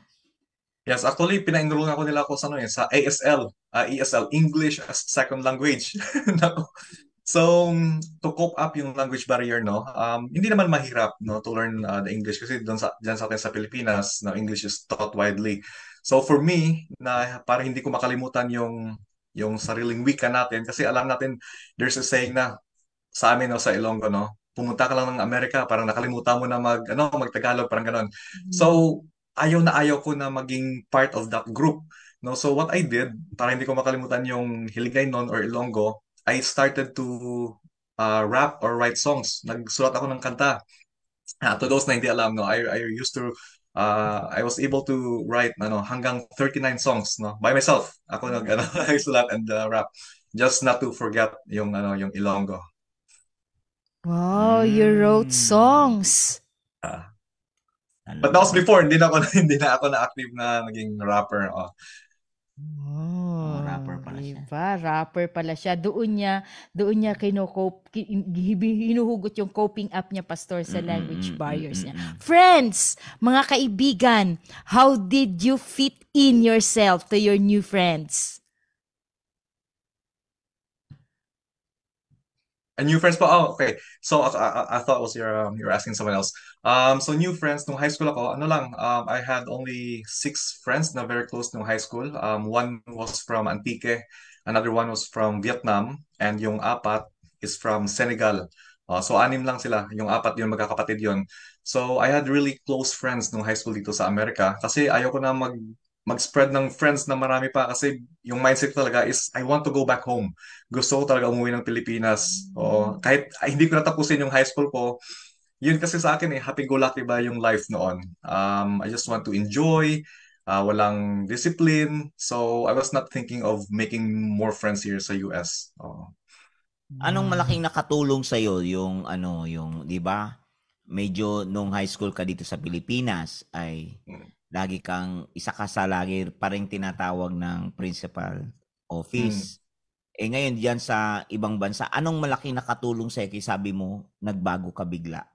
Yes, actually, pina-enroll ako nila ako sa ASL, ESL, English as Second Language. Nako. So, to cope up yung language barrier, no, hindi naman mahirap, no, to learn the English kasi dyan sa atin sa Pilipinas, no, English is taught widely. So, for me, para hindi ko makalimutan yung sariling wika natin, kasi alam natin, there's a saying na sa amin, no, sa Ilonggo, no, pumunta ka lang ng Amerika, parang nakalimutan mo na mag-Tagalog, parang ganon. So, ayaw ko na maging part of that group. No, so what I did, para hindi ko makalimutan yung Hiligaynon or Ilonggo, I started to rap or write songs. Nagsulat ako ng kanta. To those na hindi alam, no, I used to I was able to write hanggang 39 songs, no, by myself. Ako nagsulat and rap, just not to forget yung Ilonggo. Wow, you wrote songs. But that was before, hindi na ako na active na naging rapper. Rapper pala siya. Diba? Rapper pala siya. Doon niya hinuhugot yung coping up niya, Pastor, sa language barriers niya. Friends, mga kaibigan, how did you fit in yourself to your new friends? And new friends pa? Oh, okay. So I thought you're asking someone else. So new friends nung high school ako, I had only 6 friends na very close nung high school. One was from Antique, another one was from Vietnam, and yung apat is from Senegal. So 6 lang sila. Yung apat yun, magkakapatid yun. So I had really close friends nung high school dito sa Amerika kasi ayoko na mag-spread ng friends na marami pa kasi yung mindset talaga is I want to go back home. Gusto ko talaga umuwi ng Pilipinas. Kahit hindi ko natapusin yung high school ko, yun kasi sa akin happy-go-lucky ba yung life noon. I just want to enjoy, walang discipline. So I was not thinking of making more friends here sa US. Anong malaking nakatulong sa iyo yung 'di ba? Medyo nung high school ka dito sa Pilipinas ay lagi pa rin tinatawag ng principal office. Ngayon diyan sa ibang bansa, anong malaking nakatulong sa iyo kay sabi mo nagbago ka bigla?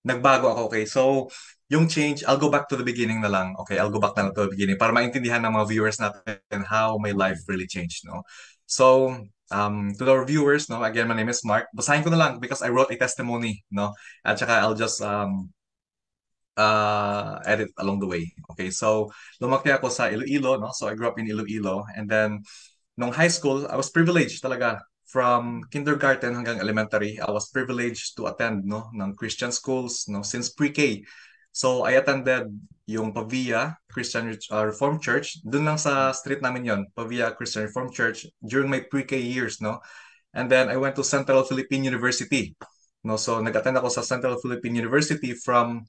Nagbago ako, okay. So, yung change, I'll go back to the beginning na lang. Okay, I'll go back na lang to the beginning para maintindihan ng mga viewers natin how my life really changed, no? So, to our viewers, no, again, my name is Mark. Basahin ko na lang because I wrote a testimony, no? At saka I'll just edit along the way. Okay, so lumaki ako sa Iloilo, no? So I grew up in Iloilo, and then nung high school, I was privileged talaga. From kindergarten hanggang elementary, I was privileged to attend no ng Christian schools no since pre-K. So I attended yung Pavia Christian Reformed Church. Doon lang sa street namin yon, Pavia Christian Reformed Church during my pre-K years, no. And then I went to Central Philippine University. No, so nag-attend ako sa Central Philippine University from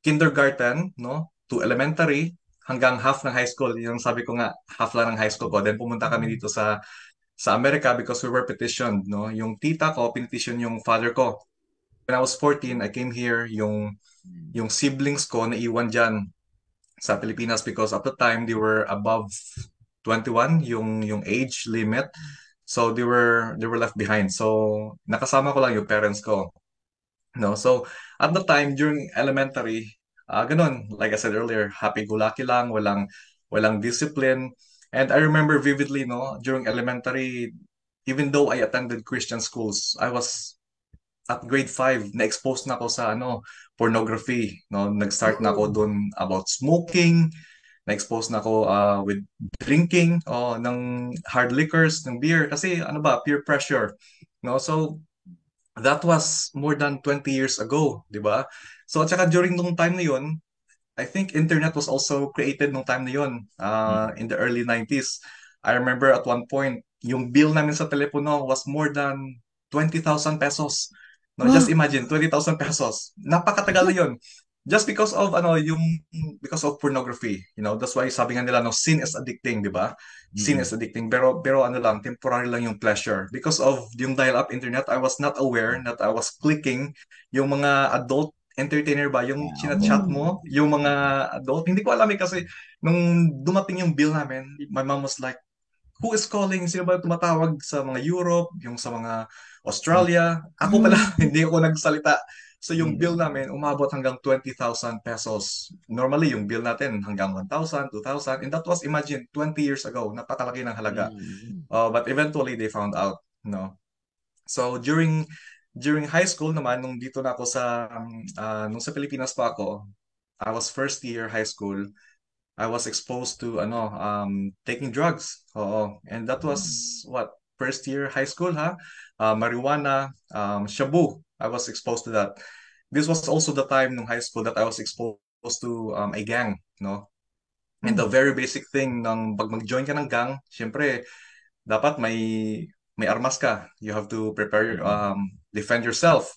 kindergarten, no, to elementary hanggang half ng high school. Yung sabi ko nga, half lang ng high school ko. Then pumunta kami dito sa Amerika because we were petitioned, no. Yung tita ko, pinetition yung father ko. When I was 14, I came here, yung siblings ko naiwan diyan sa Pilipinas because at the time they were above 21 yung age limit. So they were left behind. So nakasama ko lang yung parents ko. No, so at the time during elementary, ganun, like I said earlier, happy-go-lucky lang, walang discipline. And I remember vividly, no, during elementary, even though I attended Christian schools, I was at grade 5, na-expose na ako sa pornography, no. Nag-start na ako doon about smoking, na-expose na ako with drinking ng hard liquors, ng beer kasi ano ba, peer pressure, no. So that was more than 20 years ago, di ba? So, at saka during nung time na yun, I think internet was also created nung time na yun, in the early 90s. I remember at one point, yung bill namin sa telepono was more than 20,000 pesos. No, just Wow. imagine, 20,000 pesos. Napakatagal na yun. Just because of because of pornography, that's why sabi nga nila no, sin is addicting, di ba? Sin is addicting, pero ano lang, temporary lang yung pleasure. Because of yung dial-up internet, I was not aware that I was clicking yung mga adult entertainer ba, yung chinachat mo, yung mga adult. Hindi ko alam kasi nung dumating yung bill namin, my mom was like, who is calling? Sino ba tumatawag sa mga Europe, yung sa mga Australia? Ako pala, hindi ako nagsalita. So yung bill namin, umabot hanggang 20,000 pesos. Normally, yung bill natin hanggang 1,000, 2,000. And that was, imagine, 20 years ago. Napakalaki ng halaga. But eventually, they found out. No? So during high school naman, nung dito na ako nung sa Pilipinas pa ako, I was first year high school. I was exposed to taking drugs. Oo. And that was what, first year high school, ha? Marijuana, shabu. I was exposed to that. This was also the time nung high school that I was exposed to a gang, no? And the very basic thing ng pag mag-join ka ng gang, syempre dapat may armas ka. You have to prepare defend yourself.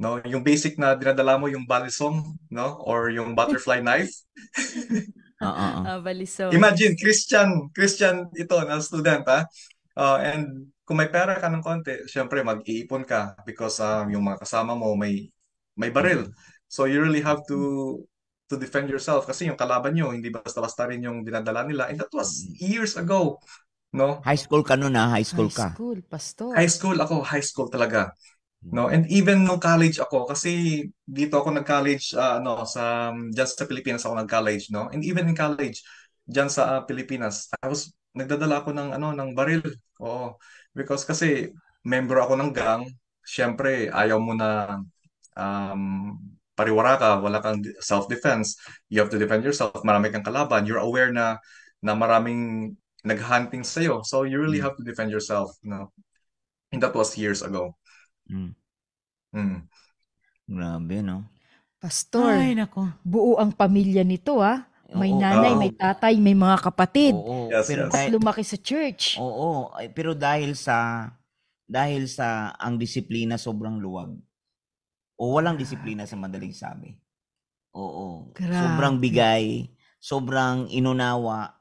No, yung basic na dinadala mo yung balisong, no, or yung butterfly knife. Balisong. Imagine Christian ito na student, ha. And kung may pera ka ng konti, syempre mag-iipon ka because yung mga kasama mo may baril. So you really have to defend yourself kasi yung kalaban nyo hindi basta-basta rin yung dinadala nila. And that was years ago, no? High school ka nun, ha? High school ka. High school, pastor. High school talaga. No, and even nung college ako kasi dito ako nag-college diyan sa Pilipinas ako nag-college, no. And even in college diyan sa Pilipinas, nagdadala ako ng baril. Oo. Because kasi member ako ng gang, syempre ayaw mo na pariwara ka, wala kang self-defense. You have to defend yourself. Marami kang kalaban. You're aware na maraming nag-hunting sa'yo. So you really have to defend yourself, no. And that was years ago. Grabe, no? Pastor, Ay, nako. buo ang pamilya nito May Oo. nanay, may tatay, may mga kapatid. Oo, Yes, pero yes. At lumaki sa church. Oo, pero dahil sa ang disiplina sobrang luwag. O walang disiplina sa madaling sabi. Oo. Grabe. Sobrang bigay, sobrang inunawa,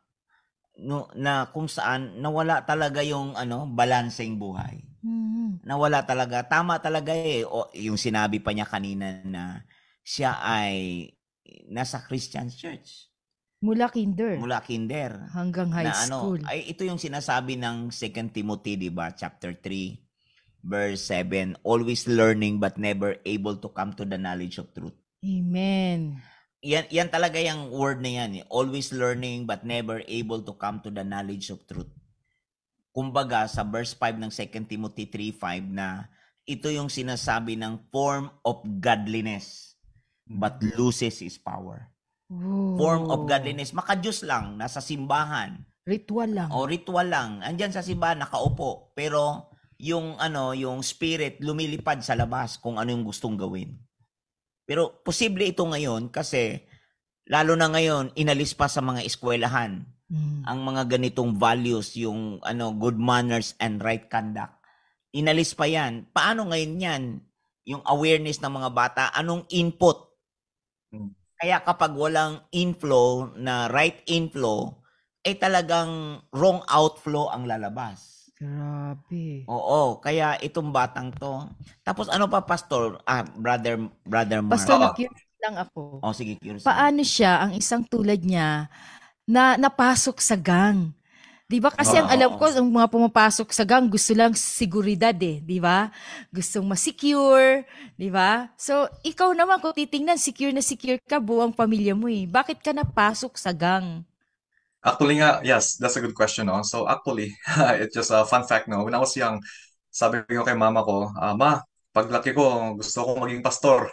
no, na kung saan nawala talaga yung balanseng buhay. Nawala talaga. Tama talaga yung sinabi pa niya kanina na siya ay nasa Christian church. Mula kinder Mula kinder. hanggang high Na school. ay ito yung sinasabi ng 2 Timothy, 'di ba? Chapter 3, verse 7, always learning but never able to come to the knowledge of truth. Amen. Yan talaga yung word na yan. Always learning but never able to come to the knowledge of truth. Kumbaga, sa verse 5 ng 2 Timothy 3:5 na ito yung sinasabi ng form of godliness but loses his power. Form of godliness, makadiyos lang, nasa simbahan. Ritual lang. O ritual lang. Andyan sa simbahan, nakaupo. Pero yung spirit lumilipad sa labas kung ano yung gustong gawin. Pero posible ito ngayon kasi lalo na ngayon inalis pa sa mga eskwelahan ang mga ganitong values, yung good manners and right conduct. Inalis pa yan. Paano ngayon yan? Yung awareness ng mga bata, anong input? Kaya kapag walang inflow na right inflow, ay talagang wrong outflow ang lalabas. Grabe. Oo, kaya itong batang to. Tapos ano pa, Pastor? Brother Mark. Pastor, na-curious lang ako. Oh, sige, curious. Paano siya, ang isang tulad niya, na napasok sa gang? Di ba? Kasi ang alam ko, ang mga pumapasok sa gang, gusto lang seguridad di ba? Gustong ma-secure, di ba? So, ikaw naman, kung titingnan, secure na secure ka, buong pamilya mo Bakit ka napasok sa gang? Actually nga, yes, that's a good question. No? So actually, it's just a fun fact. No? When I was young, sabi ko kay mama ko, Ma, paglaki ko, gusto ko maging pastor.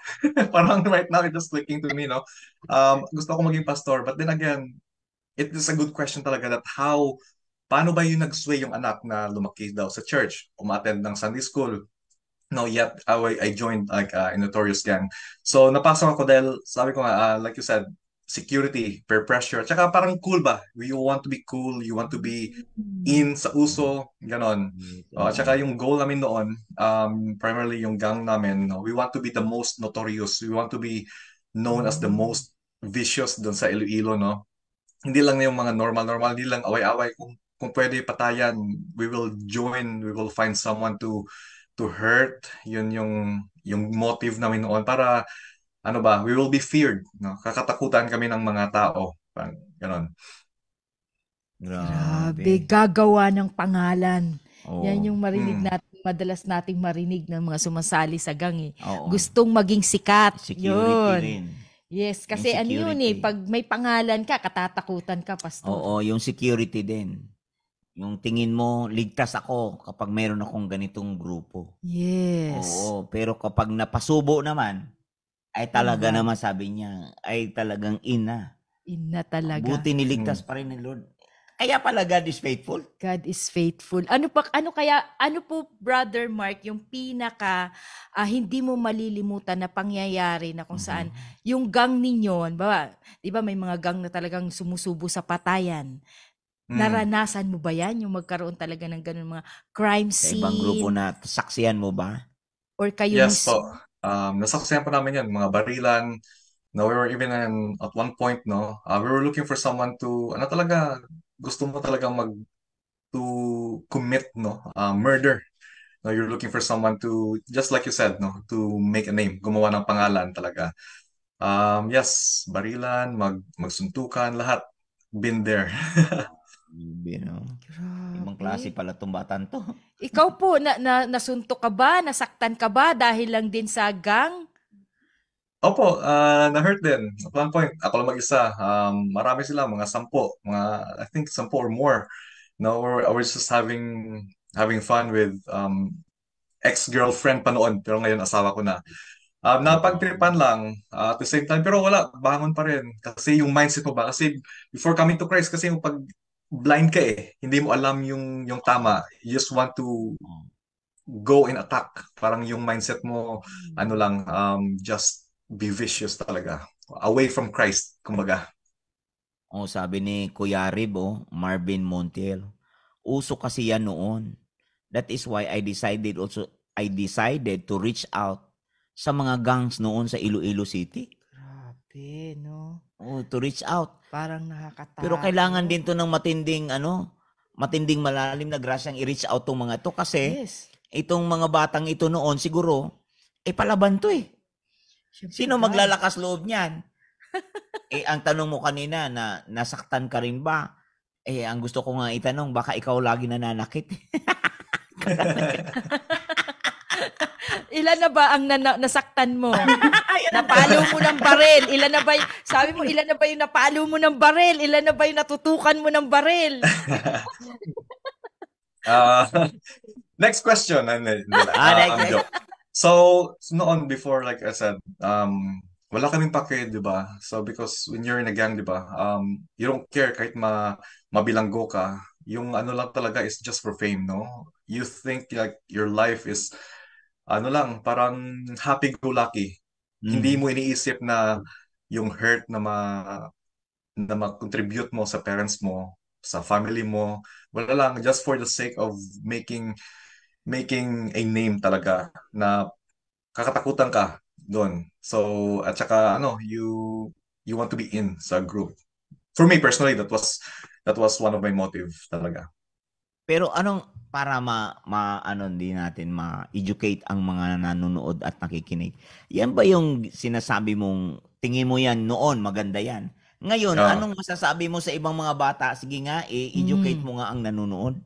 Parang right now, it's just clicking to me. No? Gusto ko maging pastor. But then again, it is a good question talaga that paano ba yung nag-sway yung anak na lumaki daw sa church, umattend ng Sunday school. No, yet I joined like a notorious gang. So napasok ako dahil sabi ko nga, like you said, security, peer pressure. Tsaka parang cool ba? You want to be cool, you want to be in sa uso, ganon. Tsaka yung goal namin noon, primarily yung gang namin, we want to be the most notorious. We want to be known as the most vicious doon sa Iloilo, no? Hindi lang yung mga normal, hindi lang away-away. Kung pwede patayan, we will join, we will find someone to hurt. Yun yung motive namin noon para we will be feared, no? Kakatakutan kami ng mga tao. Parang ganon. Grabe, gagawa ng pangalan. Yan yung marinig Hmm. natin, madalas nating marinig ng mga sumasali sa gang Oo. Gustong maging sikat. Security Yun. rin. Yes, kasi Yung ano yun security. pag may pangalan ka, katatakutan ka, pastor. Oo, yung security din. Yung tingin mo, ligtas ako kapag meron akong ganitong grupo. Yes. Oo, pero kapag napasubo naman, ay talaga naman sabi niya, ay talagang ina. Ina talaga. Buti niligtas pa rin ng Lord. Kaya pala God is faithful. God is faithful. Ano po, Brother Mark, yung pinaka hindi mo malilimutan na pangyayari na kung saan yung gang ninyo, di ba may mga gang na talagang sumusubo sa patayan. Naranasan mo ba yan? Yung magkaroon talaga ng ganun mga crime Sa scene? ibang grupo na saksiyan mo ba? Or kayo Yes mismo? po. Nasaksihan po namin yan, mga barilan. No, we were even at one point, no, we were looking for someone to, talaga, gusto mo talaga to commit, no, murder. No, you're looking for someone to, just like you said, no, to make a name, gumawa ng pangalan talaga. Yes, barilan, magsuntukan, lahat. Been there. Ibang klase pala itong batang to. Ikaw po, nasuntok ka ba? Nasaktan ka ba dahil lang din sa gang? Opo, na-hurt din. At one point, ako lang mag-isa. Marami sila, mga 10, I think 10 or more. No, I was just having fun with ex-girlfriend pa noon, pero ngayon asawa ko na. Napagtripan lang at the same time, pero wala, bangon pa rin. Kasi yung mindset mo ba? Kasi before coming to Christ, kasi yung pag blind ka hindi mo alam yung tama. You just want to go and attack. Parang yung mindset mo, just be vicious talaga. Away from Christ, kumbaga. Sabi ni Kuya Rib, Marvin Montiel, uso kasi yan noon. That is why I decided to reach out sa mga gangs noon sa Iloilo City. Grabe, no? To reach out. Parang nakakatakot. Pero kailangan din to ng matinding malalim na grasyang i-reach out tong mga to kasi itong mga batang ito noon siguro palaban to Sino maglalakas loob niyan? Ang tanong mo kanina na nasaktan ka rin ba? Ang gusto ko nga itanong, baka ikaw lagi nananakit. Ilan na ba ang nasaktan mo? Napalo mo ng baril. Ilan na ba sabi mo, ilan na ba yung napalo mo ng baril? Ilan na ba yung natutukan mo ng baril? Next question. Next. So noon before, like I said, wala kaming pake, di ba? So because when you're in a gang, di ba, you don't care kahit mabilanggo ka. Yung ano lang talaga is just for fame, no? You think like your life is ano lang, parang happy-go-lucky. Hindi Mm. mo iniisip na yung hurt na mag-contribute mo sa parents mo, sa family mo. Wala lang, just for the sake of making a name talaga na kakatakutan ka doon. So, at saka ano, you want to be in sa group. For me personally, that was one of my motive talaga. Pero anong para ano din natin ma-educate ang mga nanonood at nakikinig. Yan ba yung sinasabi mong tingin mo yan noon maganda yan? Ngayon, Ah, anong masasabi mo sa ibang mga bata? Sige nga, educate Mm. mo nga ang nanonood.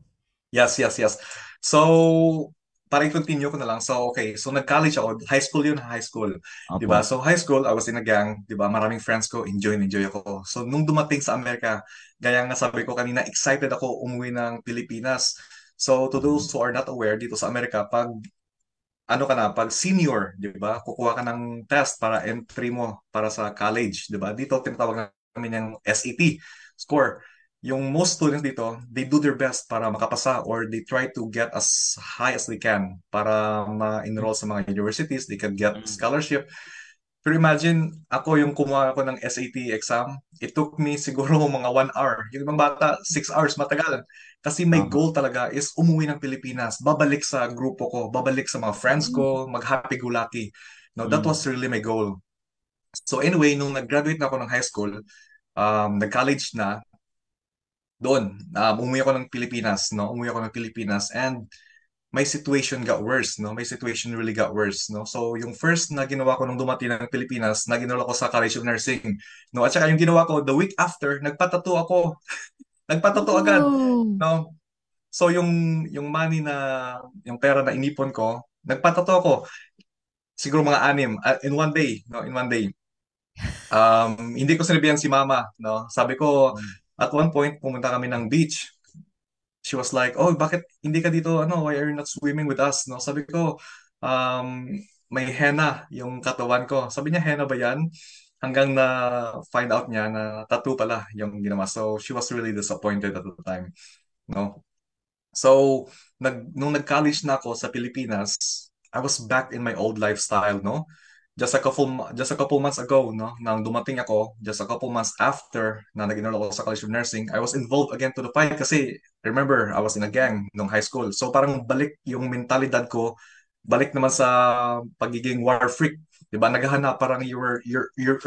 yes, yes, yes. So, para i-continue ko na lang. So, okay. So, nag-college ako. High school yun, high school. Opo. 'Di ba? So, high school, I was in a gang. 'Di ba? Maraming friends ko. Enjoy na enjoy ako. So, nung dumating sa Amerika, gaya nga sabi ko kanina, excited ako umuwi ng Pilipinas. So, to those who are not aware, dito sa Amerika, pag ano ka na, pag senior, 'di ba? Kukuha ka ng test para entry mo para sa college, 'di ba? Dito tinatawag namin yung SAT score. Yung most students dito, they do their best para makapasa or they try to get as high as they can para ma-enroll sa mga universities, they can get Mm. scholarship. Pero imagine, ako yung kumuha ako ng SAT exam, it took me siguro mga 1 hour. Yung ibang bata, 6 hours, matagal. Kasi my Aha. goal talaga is umuwi ng Pilipinas, babalik sa grupo ko, babalik sa mga friends ko, mag-happy-go-lucky. No, that Mm. was really my goal. So anyway, nung nag-graduate na ako ng high school, nag-college na, doon, umuwi ako ng Pilipinas, no? Umuwi ako ng Pilipinas and my situation got worse, no? My situation really got worse, no? So, yung first na ginawa ko nung dumating ng Pilipinas, nag-enroll ako sa College of Nursing, no? At saka yung ginawa ko, the week after, nagpatato ako. Nagpatato agad, Oh. no? So, yung money yung pera na inipon ko, nagpatato ako. Siguro mga 6, in one day, no? In one day. Hindi ko sinabihan si mama, no? Sabi ko, Mm. at one point, pumunta kami ng beach. She was like, "Oh, bakit hindi ka dito, ano, why are you not swimming with us?" No, sabi ko, um, may henna yung katawan ko. Sabi niya, henna ba yan? Hanggang na find out niya na tattoo pala yung ginawa. So, she was really disappointed at the time, no? So, nung nag-college na ako sa Pilipinas, I was back in my old lifestyle, no? Just a couple months ago, no, nang dumating ako, just a couple months after na nag-enroll ako sa College of Nursing, I was involved again to the fight kasi remember, I was in a gang nung high school. So parang balik yung mentalidad ko, balik naman sa pagiging war freak. 'Di ba? Naghahanap parang your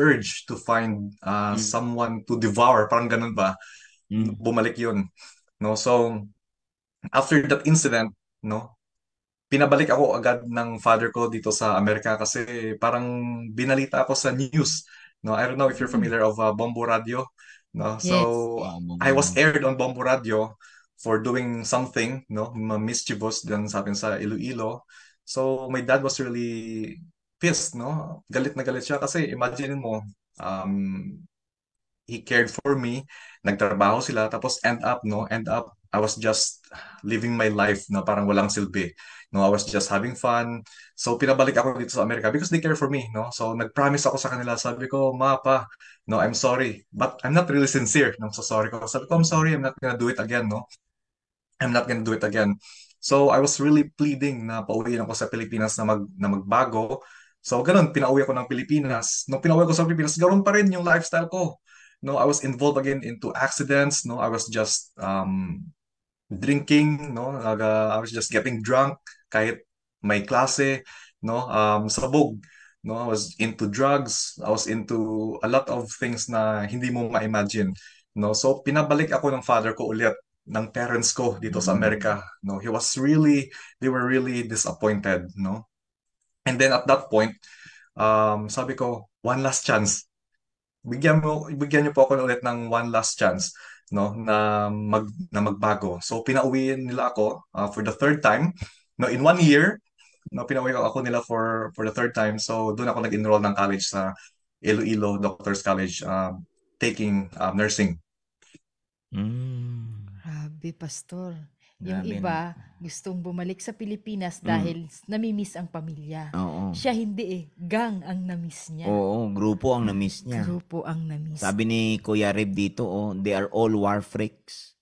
urge to find Mm. someone to devour, parang ganun ba? Mm. Bumalik 'yun. No, so after that incident, no, pinabalik ako agad ng father ko dito sa Amerika kasi parang binalita ako sa news. No, I don't know if you're Mm. familiar of Bombo Radio. No, Yes. so I was Bongo. aired on Bombo Radio for doing something, no, mischievous dyan sa atin sa Iloilo. So my dad was really pissed, no? Galit na galit siya kasi imagine mo, he cared for me, nagtrabaho sila, tapos end up, I was just living my life na parang walang silbi. No, I was just having fun. So, pinabalik ako dito sa Amerika because they care for me, no? So, nag-promise ako sa kanila. Sabi ko, "Ma, pa, no, I'm sorry. But I'm not really sincere nung sa sorry ko. Sabi ko, I'm sorry, I'm not gonna do it again, no? I'm not gonna do it again." So, I was really pleading na pauwiin ako sa Pilipinas na magbago. So, ganun, pinauwi ako ng Pilipinas. Nung pinauwi ko sa Pilipinas, ganoon pa rin yung lifestyle ko. No, I was involved again into accidents. No, I was just drinking. No, I was just getting drunk kahit may klase. No, sabog. No, I was into drugs. I was into a lot of things na hindi mo ma-imagine. No, so pinabalik ako ng father ko ulit ng parents ko dito sa Amerika. No, they were really disappointed. No, and then at that point, sabi ko, one last chance. Bigyan niyo po ako ulit ng one last chance, no, na magbago. So pinauwi nila ako for the third time, no, in 1 year, no, pinauwi ako nila for the third time. So doon ako nag-enroll ng college sa Iloilo Doctors College, taking nursing. Mm. Grabe, pastor. Yung Grabe, no? iba, gustong bumalik sa Pilipinas Mm. dahil namimiss ang pamilya. Oo. Siya hindi eh. Gang ang namiss niya. Oo, grupo ang na-miss niya. Grupo ang namiss. Sabi ni Kuya Rib dito, they are all war freaks.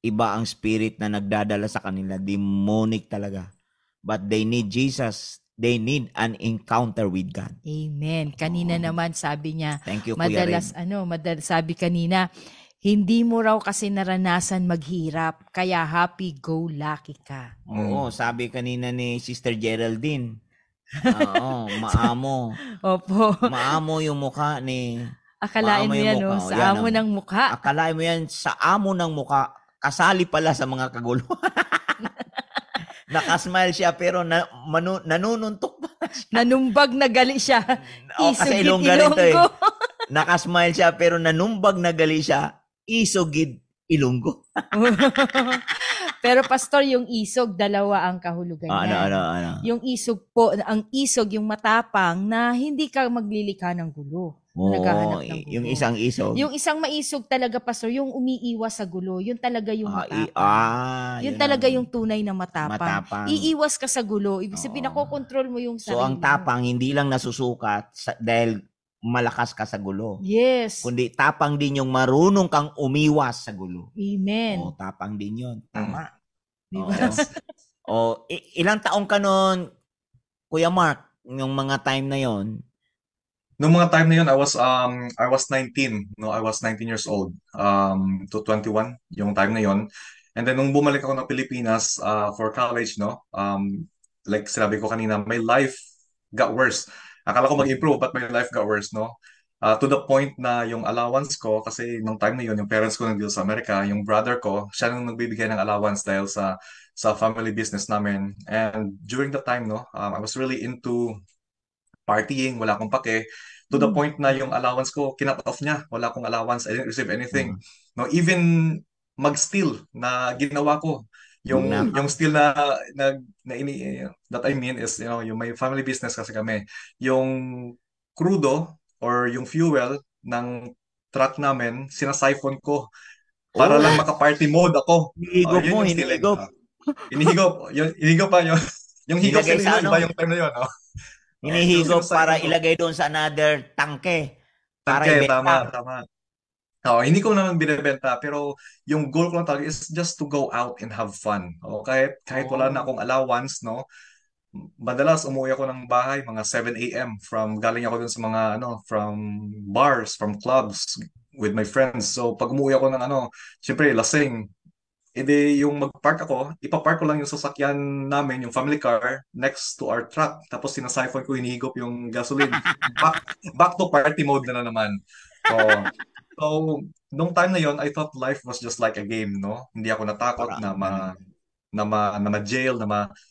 Iba ang spirit na nagdadala sa kanila. Demonic talaga. But they need Jesus. They need an encounter with God. Amen. Kanina naman sabi niya, Thank you, Kuya madalas Rib. sabi kanina, hindi mo raw kasi naranasan maghirap, kaya happy-go-lucky ka. Oo, sabi kanina ni Sister Geraldine. Oo, maamo. Opo. Maamo yung mukha ni... Akalain Maamo mo yung yan, mukha. oh, O, sa yan, amo oh. ng mukha. Akalain mo yan sa amo ng mukha. Kasali pala sa mga kagulo. Nakasmile siya pero nanununtok pa. Nanumbag na gali siya. O, kasi Ilongga rin to eh. Ilonggo. Nakasmile siya pero nanumbag na gali siya. Isogid Ilonggo. Pero pastor, yung isog, dalawa ang kahulugan niya. Ano? Yung isog po, ang isog, yung matapang na hindi ka maglilikha ng gulo. Oo, Naghahanap ng gulo. yung isang isog. Yung isang maisog talaga, pastor, yung umiiwas sa gulo, yun talaga yung matapang. Yun yun talaga ang yung tunay na matapang. matapang. Iiwas ka sa gulo. Ibig sabihin, Oo. nakokontrol mo yung sarili So ang mo. tapang hindi lang nasusukat dahil malakas ka sa gulo. Yes. Kundi tapang din yung marunong kang umiwas sa gulo. Amen. O, tapang din yun. Tama. Diba? Ilang taong ka nun, Kuya Mark, yung mga time na yon? Noong mga time na yun, I was 19, no? I was 19 years old to 21 yung time na yun. And then nung bumalik ako ng Pilipinas for college, no? Like sinabi ko kanina, my life got worse. Akala ko mag-improve, but my life got worse, no? To the point na yung allowance ko, kasi nung time na yun, yung parents ko nandito sa Amerika, yung brother ko, siya nang nagbibigay ng allowance dahil sa family business namin. And during the time, no, I was really into partying, wala akong pake. To the point na yung allowance ko, kinat off niya. Wala akong allowance. I didn't receive anything. No, even mag-steal na ginawa ko. Yung Na- yung steal that I mean is, you know, yung may family business kasi kami. Yung crudo or yung fuel ng truck namin, sinasiphon ko para lang maka-party mode ako. Hinihigop Yun mo, yung stealing. hinihigop. Hinihigop pa yun. Yung higop Nilagay sa nila, ano? iba yung time na yun, no? Hinihigop Yung para sinasabi ko. ilagay doon sa another tangke. Para Okay, ibenta. tama. Hindi ko naman binebenta, pero yung goal ko lang talaga is just to go out and have fun. Kahit wala na akong allowance, no? Madalas umuwi ako ng bahay mga 7 a.m. Galing ako dun sa mga from bars, from clubs with my friends. So pag umuwi ako ng syempre lasing. Edi yung mag-park ako, ipapark ko lang yung sasakyan namin, yung family car, next to our truck. Tapos sinasiphon ko, hinihigop yung gasoline. Back to party mode na naman. So, nung time na yon, I thought life was just like a game, no? Hindi ako natakot na ma-jail,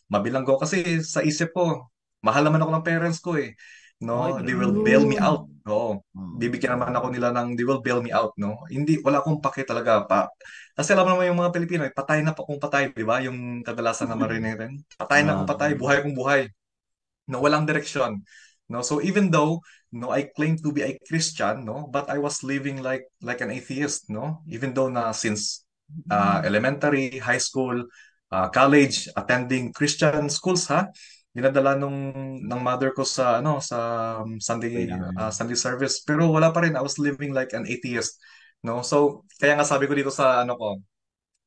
mabilanggo. Kasi sa isip ko, mahal naman ako ng parents ko eh. No, they will bail me out. Oo. Bibigyan naman ako nila they will bail me out, no? Hindi, wala akong pake talaga pa. Kasi alam naman yung mga Pilipino, patay na pa kung patay, di ba? Yung kadalasan na marinig rin. Patay na kung patay, buhay kung buhay. No, walang direksyon. No, so even though I claim to be a Christian, no, but I was living like an atheist, no? Even though na since elementary, high school, college, attending Christian schools, dinadala ng mother ko sa Sunday service, pero wala pa rin. I was living like an atheist, no? So kaya nga sabi ko dito sa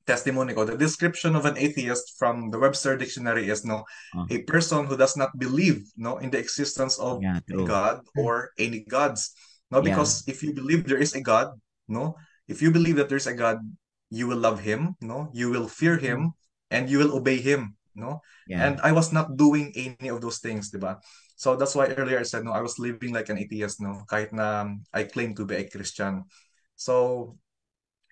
testimony ko, the description of an atheist from the Webster Dictionary is a person who does not believe in the existence of a God or any gods. No, because if you believe there is a God, if you believe that there's a God, you will love him, you will fear him, and you will obey him, And I was not doing any of those things, diba? So that's why earlier I said, I was living like an atheist, kahit na I claim to be a Christian. So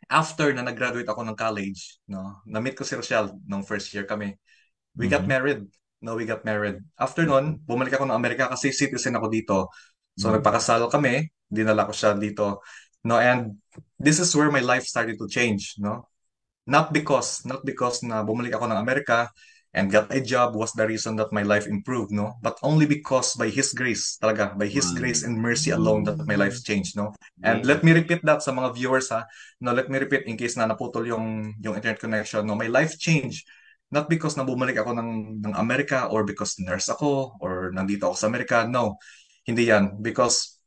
after na nag-graduate ako ng college, na-meet ko si Rochelle nung first year kami. We got married. We got married. After nun, bumalik ako ng Amerika kasi citizen ako dito. So nagpakasal kami, dinala ko siya dito. And this is where my life started to change, Not because na bumalik ako ng Amerika and got a job was the reason that my life improved, but only because by His grace, talaga, by His grace and mercy alone that my life changed, And let me repeat that sa mga viewers, let me repeat in case na naputol yung internet connection, my life changed Not because na bumalik ako ng Amerika or because nurse ako or nandito ako sa Amerika. No, hindi yan. Because,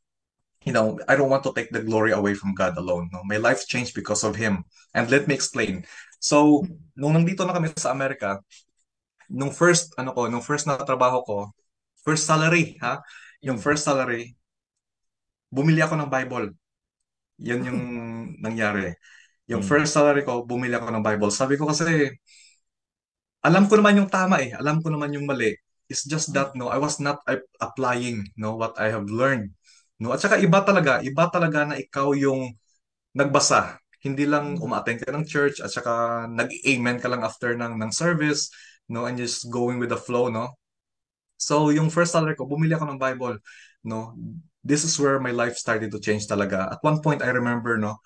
I don't want to take the glory away from God alone. No? My life changed because of Him. And let me explain. So, nung nandito na kami sa Amerika, nung first na trabaho ko, first salary, ha? Yung first salary, bumili ako ng Bible. Yan yung nangyari. Yung Mm. first salary ko, bumili ako ng Bible. Sabi ko kasi, alam ko naman yung tama eh. Alam ko naman yung mali. It's just that, no, I was not applying, no, what I have learned. No, at saka iba talaga na ikaw yung nagbasa. Hindi lang umaattend ka ng church at saka nag-amen ka lang after ng service, no, and just going with the flow, no. So, yung first salary ko, bumili ako ng Bible, no. This is where my life started to change talaga. At one point, I remember, no,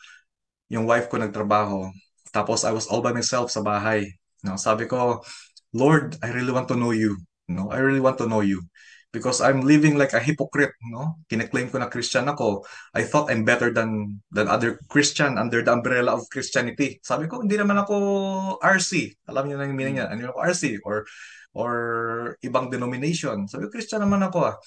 yung wife ko nagtrabaho. Tapos I was all by myself sa bahay. No, sabi ko, Lord, I really want to know you. No, I really want to know you. Because I'm living like a hypocrite, no? Kine-claim ko na Christian ako. I thought I'm better than other Christian under the umbrella of Christianity. Sabi ko, hindi naman ako RC. Alam niyo na yung meaning niya. Ano ako RC or ibang denomination. Sabi ko, Christian naman ako ah.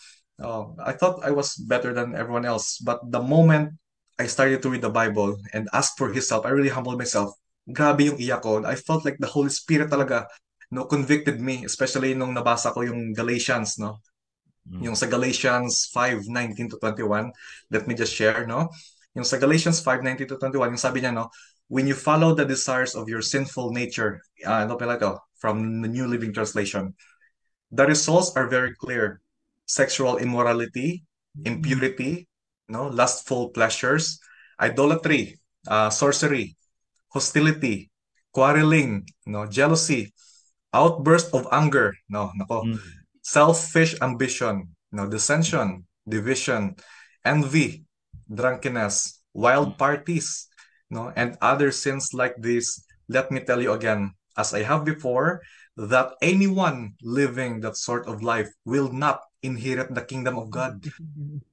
I thought I was better than everyone else. But the moment I started to read the Bible and ask for His help, I really humbled myself. Grabe yung iyak ko. I felt like the Holy Spirit talaga, no, convicted me, especially nung nabasa ko yung Galatians, no? Mm. Yung sa Galatians 5:19 to 21, let me just share, no? Yung sa Galatians 5:19 to 21, yung sabi niya, no, when you follow the desires of your sinful nature, ano pala ito, from the New Living Translation, the results are very clear. Sexual immorality, impurity, no, lustful pleasures, idolatry, sorcery, hostility, quarreling, no, jealousy, outburst of anger, no, nako, Mm. selfish ambition, no, dissension, division, envy, drunkenness, wild parties, no, and other sins like this. Let me tell you again, as I have before, that anyone living that sort of life will not inherit the kingdom of God.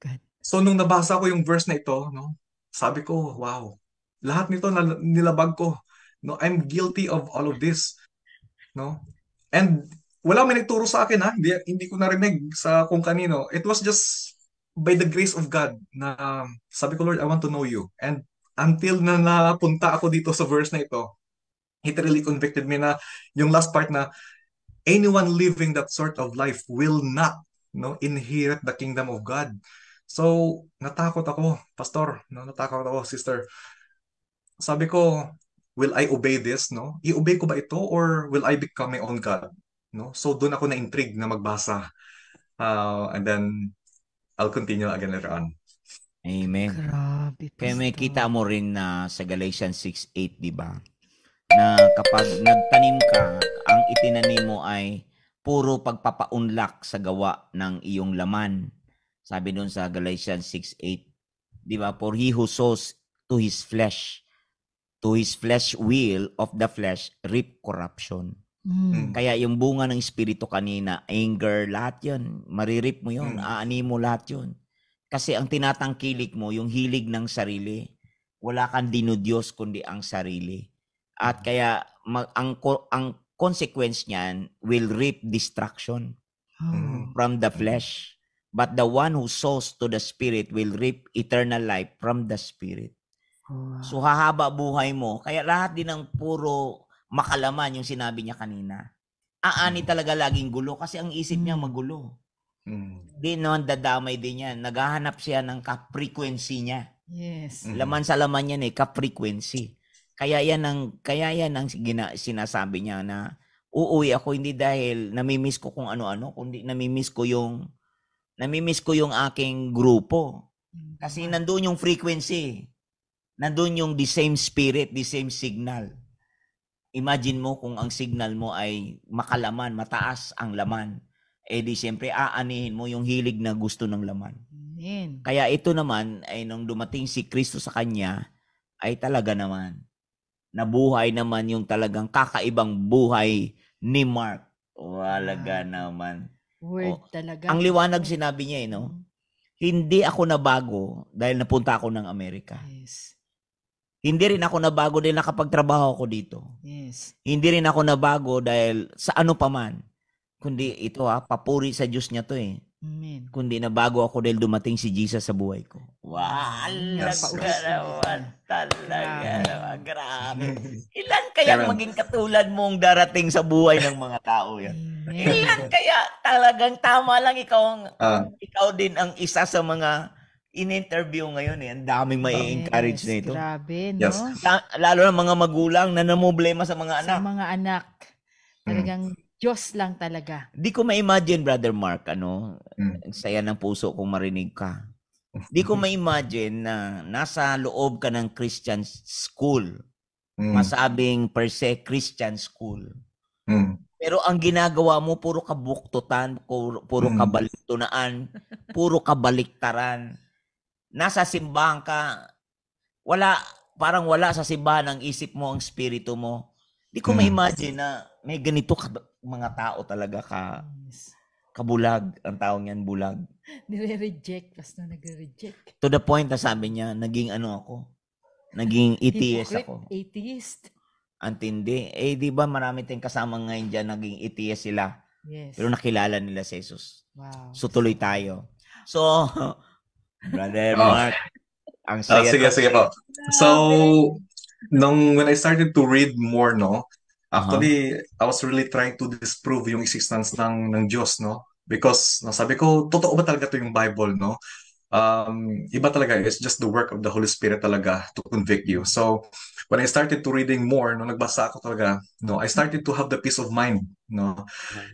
God. So nung nabasa ko yung verse na ito, no, sabi ko, wow, lahat nito nilabag ko. No, I'm guilty of all of this, no? And wala may nagturo sa akin ha, hindi ko narinig sa kung kanino. It was just by the grace of God na sabi ko, Lord, I want to know you. And until na napunta ako dito sa verse na ito, it really convicted me na yung last part na anyone living that sort of life will not, no, inherit the kingdom of God. So, natakot ako, pastor, no, natakot ako, sister. Sabi ko, will I obey this, no? I-obey ko ba ito or will I become my own God? No? So, doon ako na-intrigue na magbasa. And then, I'll continue again later on. Amen. Grabe, Kaya may Pastor. kita mo rin na sa Galatians 6:8, di ba? Na kapag nagtanim ka, ang itinanim mo ay puro pagpapaunlak sa gawa ng iyong laman. Sabi doon sa Galatians 6:8, di ba? For he who sows to his flesh will of the flesh reap corruption. Kaya yung bunga ng espiritu kanina, anger, lahat yun. Maririp mo yun, aani mo lahat yun. Kasi ang tinatangkilik mo, yung hilig ng sarili, wala kang dinudiyos kundi ang sarili. At kaya ang consequence niyan will reap destruction from the flesh. But the one who sows to the Spirit will reap eternal life from the Spirit. So hahaba buhay mo. Kaya lahat din ng puro makalaman yung sinabi niya kanina. Aani talaga laging gulo kasi ang isip niya magulo. Di naman dadamay din yan. Naghahanap siya ng ka-frequency niya. Yes. Laman sa laman yan ka-frequency. Kaya yan ang sinasabi niya na uuwi ako hindi dahil namimiss ko kung ano-ano, kundi namimiss ko yung aking grupo. Kasi nandoon yung frequency. Nandoon yung the same spirit, the same signal. Imagine mo kung ang signal mo ay makalaman, mataas ang laman. Eh di siyempre aanihin mo yung hilig na gusto ng laman. Amen. Kaya ito naman ay nung dumating si Kristo sa kanya, ay talaga naman nabuhay naman yung talagang kakaibang buhay ni Mark. Walaga naman. Word talaga. Ang liwanag sinabi niya, no? Hindi ako nabago dahil napunta ako ng Amerika. Yes. Hindi rin ako nabago dahil nakapagtrabaho ako dito. Yes. Hindi rin ako nabago dahil sa ano pa man. Kundi ito papuri sa Diyos niya to eh. Amen. Kundi nabago ako dahil dumating si Jesus sa buhay ko. Wow! Yes. Naman talaga naman. Grabe. Ilan Amen. kaya maging katulad mong darating sa buhay ng mga tao yan? Amen. Ilan kaya talagang tama lang Ah, ikaw din ang isa sa mga in-interview ngayon eh. Ang daming may encourage Yes, na ito. grabe, no? yes. Lalo na mga magulang na namumblema sa mga Sa anak. mga anak. Talagang Diyos lang talaga. Di ko ma-imagine, Brother Mark, ang Mm. saya ng puso kong marinig ka. Di ko ma-imagine na nasa loob ka ng Christian school. Mm. Masabing per se Christian school. Mm. Pero ang ginagawa mo, puro kabuktutan, puro kabaliktunaan, puro kabaliktaran. Nasa simbahan ka, parang wala sa simbahan ang isip mo, ang spirito mo. Di ko ma-imagine na may ganito mga tao talaga Yes. kabulag. Ang tawag niyan, bulag. Nire-reject. Basta nagre-reject. To the point na sabi niya, naging ako? Naging atheist Hypocrite, ako. atheist. Antindi. Di ba marami tayong kasama ngayon dyan, naging atheist sila. Yes. Pero nakilala nila si Jesus. Wow. So tuloy tayo. So, Brother Oh. Mark, ang saya. Sige po. So, when I started to read more, no, actually, I was really trying to disprove yung existence ng Diyos, no? Because nasabi ko, totoo ba talaga to yung Bible, no? Iba talaga, it's just the work of the Holy Spirit talaga to convict you. So, when I started to reading more, no, nagbasa ako talaga, no, I started to have the peace of mind, no?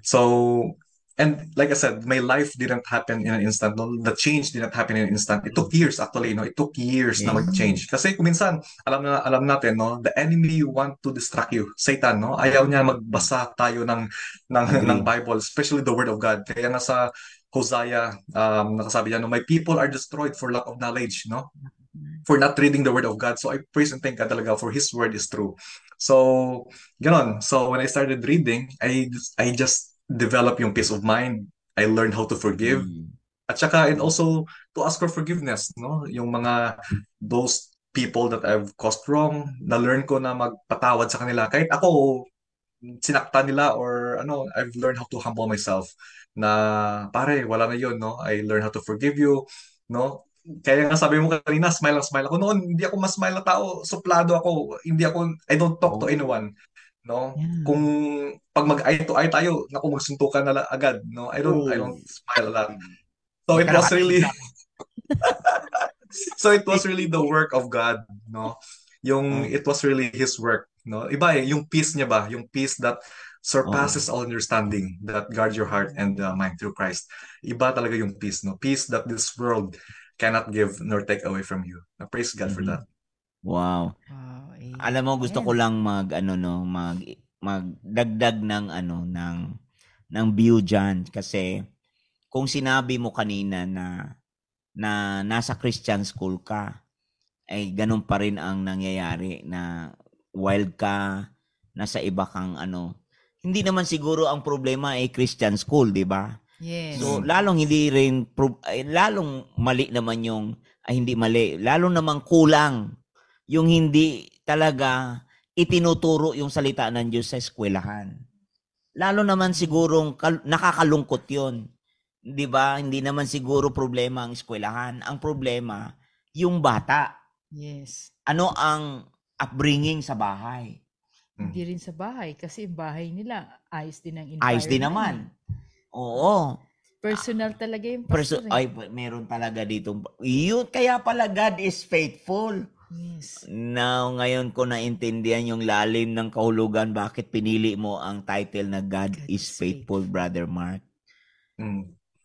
So, and like I said, my life didn't happen in an instant. No? The change didn't happen in an instant. It took years actually, no? It took years na mag-change. Kasi kung minsan, alam natin, no, the enemy want to distract you. Satan, no? Ayaw niya magbasa tayo ng Bible, especially the Word of God. Kaya nga sa Hosea, nakasabi niya, no, my people are destroyed for lack of knowledge, no? For not reading the Word of God. So I praise and thank God talaga for His Word is true. So, ganon. So when I started reading, I just developed yung peace of mind. I learned how to forgive. At saka, and also to ask for forgiveness, no? Yung those people that I've caused wrong, na-learn ko na magpatawad sa kanila. Kahit ako, sinaktan nila or I've learned how to humble myself. Na, pare, wala na yun, no? I learned how to forgive you, no? Kaya nga sabi mo kanina, smile ako. Noon, hindi ako mas-smile na tao. Suplado ako. I don't talk to anyone. No? Yeah. Kung pag mag-eye to eye tayo, magsuntukan na agad, no? I don't smile a lot. So it was really the work of God, no? It was really His work, no? Iba yung peace niya ba? Yung peace that surpasses all understanding, that guards your heart and mind through Christ. Iba talaga yung peace, no? Peace that this world cannot give nor take away from you. Praise God for that. Wow. Wow. Alam mo, gusto ko lang magdagdag ng view dyan kasi kung sinabi mo kanina na nasa Christian school ka, ay ganun pa rin ang nangyayari na wild ka, nasa iba kang hindi naman siguro ang problema ay Christian school, di ba? Yes. So, lalong mali naman hindi mali, lalong naman kulang yung hindi talaga itinuturo yung salita ng Diyos sa eskwelahan. Lalo naman sigurong nakakalungkot yun. Di ba? Hindi naman siguro problema ang eskwelahan. Ang problema, yung bata. Yes. Ano ang upbringing sa bahay? Hindi rin sa bahay kasi yung bahay nila ayos din ang environment. Ayos din naman. Oo. Personal talaga yung pastor. Meron talaga dito. Yun, kaya pala God is faithful. Yes. Now, ngayon ko naintindihan yung lalim ng kahulugan bakit pinili mo ang title na God is faithful, Brother Mark.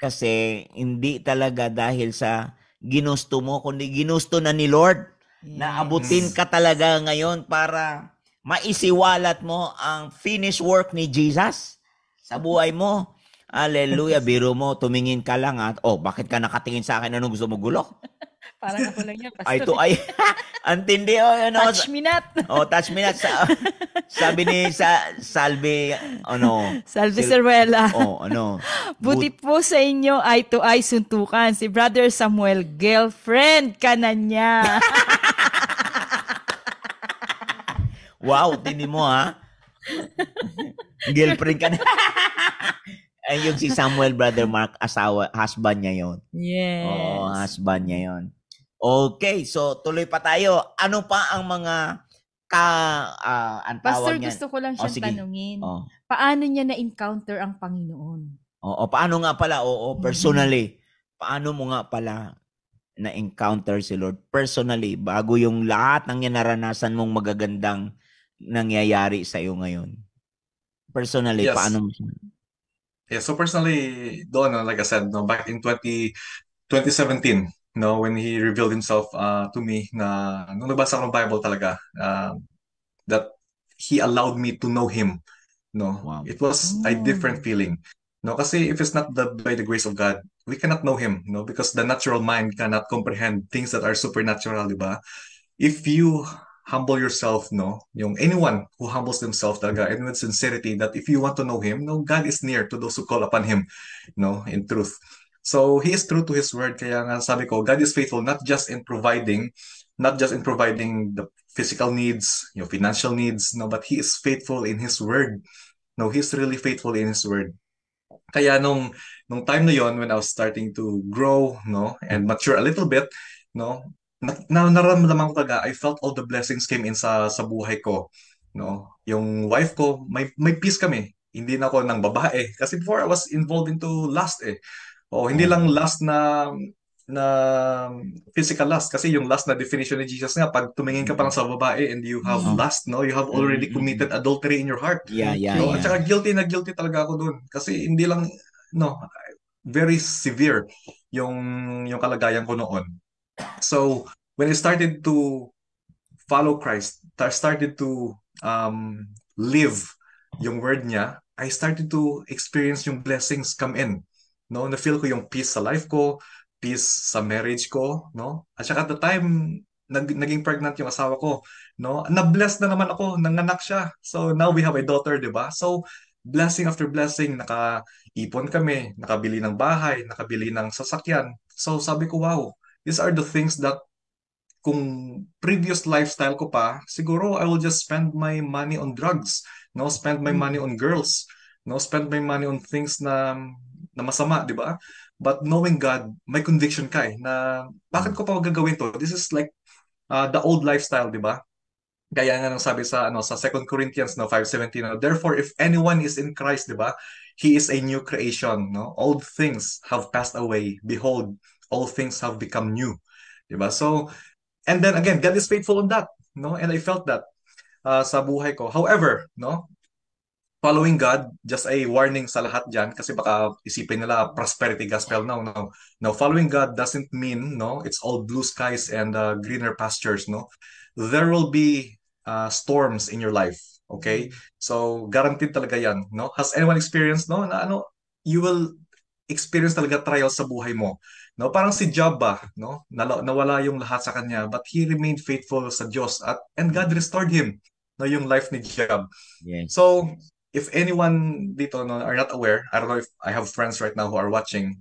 Kasi hindi talaga dahil sa ginusto mo, kundi ginusto na ni Lord na abutin ka talaga ngayon para maisiwalat mo ang finished work ni Jesus sa buhay mo. Hallelujah. Biro mo, tumingin ka lang at, bakit ka nakatingin sa akin? Anong gusto mo, gulok? Parang ako lang yan, pastor. Ay, to ay. Antindi, Touch me not. Touch me not. Sabi ni Salve, Salve Saruela. Buti po sa inyo, eye to eye suntukan. Si Brother Samuel, girlfriend ka na niya. Wow, tindi mo ha. Girlfriend ka na. Ay, yung si Samuel, Brother Mark, husband niya yon. Oo, Yes. husband niya yon. Okay, so tuloy pa tayo. Ano pa ang mga ang Pastor, tawag niyan? gusto ko lang siyang Sige. tanungin. Oh. Paano niya na-encounter ang Panginoon? Oo, paano nga pala? Oo, personally. Paano mo nga pala na-encounter si Lord personally bago yung lahat ng naranasan mong magagandang nangyayari sa iyo ngayon? Personally, Yes. paano mo? Yeah, so personally, doon, like I said, no, back in 2017, no, when he revealed himself to me na nung nabasa ko ng Bible talaga, that he allowed me to know him, no. Wow. It was a different feeling. No, kasi if it's not by the grace of God, we cannot know him, no, because the natural mind cannot comprehend things that are supernatural, di ba? If you humble yourself, no, yung anyone who humbles themselves talaga and with sincerity, that if you want to know him, no, God is near to those who call upon him, no, in truth. So he is true to his word. Kaya nga sabi ko, God is faithful not just in providing the physical needs, your financial needs, no, but he is faithful in his word. No, he's really faithful in his word. Kaya nung time na yon, when I was starting to grow, no, and mature a little bit, no, nararamdaman ko talaga, I felt all the blessings came in sa buhay ko, no. Yung wife ko, may peace kami. Hindi na ako ng babae kasi before I was involved into lust eh. O hindi lang lust na physical lust, kasi yung lust na definition ni Jesus nga, pag tumingin ka pa lang sa babae and you have lust, no, you have already committed adultery in your heart. Yeah. No, at saka guilty talaga ako dun. Kasi hindi lang, no, very severe yung kalagayan ko noon. So, when I started to follow Christ, I started to live yung word niya, I started to experience yung blessings come in. No, na-feel ko yung peace sa life ko, peace sa marriage ko, no? At saka at the time, naging pregnant yung asawa ko, no? Na-bless na naman ako, nanganak siya. So now we have a daughter, 'di ba? So blessing after blessing, nakaipon kami, nakabili ng bahay, nakabili ng sasakyan. So sabi ko, wow, these are the things that kung previous lifestyle ko pa, siguro I will just spend my money on drugs, no? Spend my money on girls, no? Spend my money on things na masama, di ba? But knowing God, may conviction ka na bakit ko pa gagawin to? This is like the old lifestyle, di ba? Kaya nga nang sabi sa 2 Corinthians 5:17, therefore if anyone is in Christ, di ba? He is a new creation, no? Old things have passed away, behold, all things have become new. Di ba? So, and then again, God is faithful on that, no? And I felt that sa buhay ko. However, no, following God, just a warning sa lahat dyan, kasi baka isipin nila prosperity gospel. No, following God doesn't mean, no, it's all blue skies and greener pastures, no. There will be storms in your life, okay? So, guaranteed talaga yan, no? Has anyone experienced, no, na you will experience talaga trials sa buhay mo. No, parang si Job ba, no? Nawala yung lahat sa kanya, but he remained faithful sa Diyos and God restored him, no, yung life ni Job. Yes. So, if anyone dito, no, are not aware, I don't know if I have friends right now who are watching,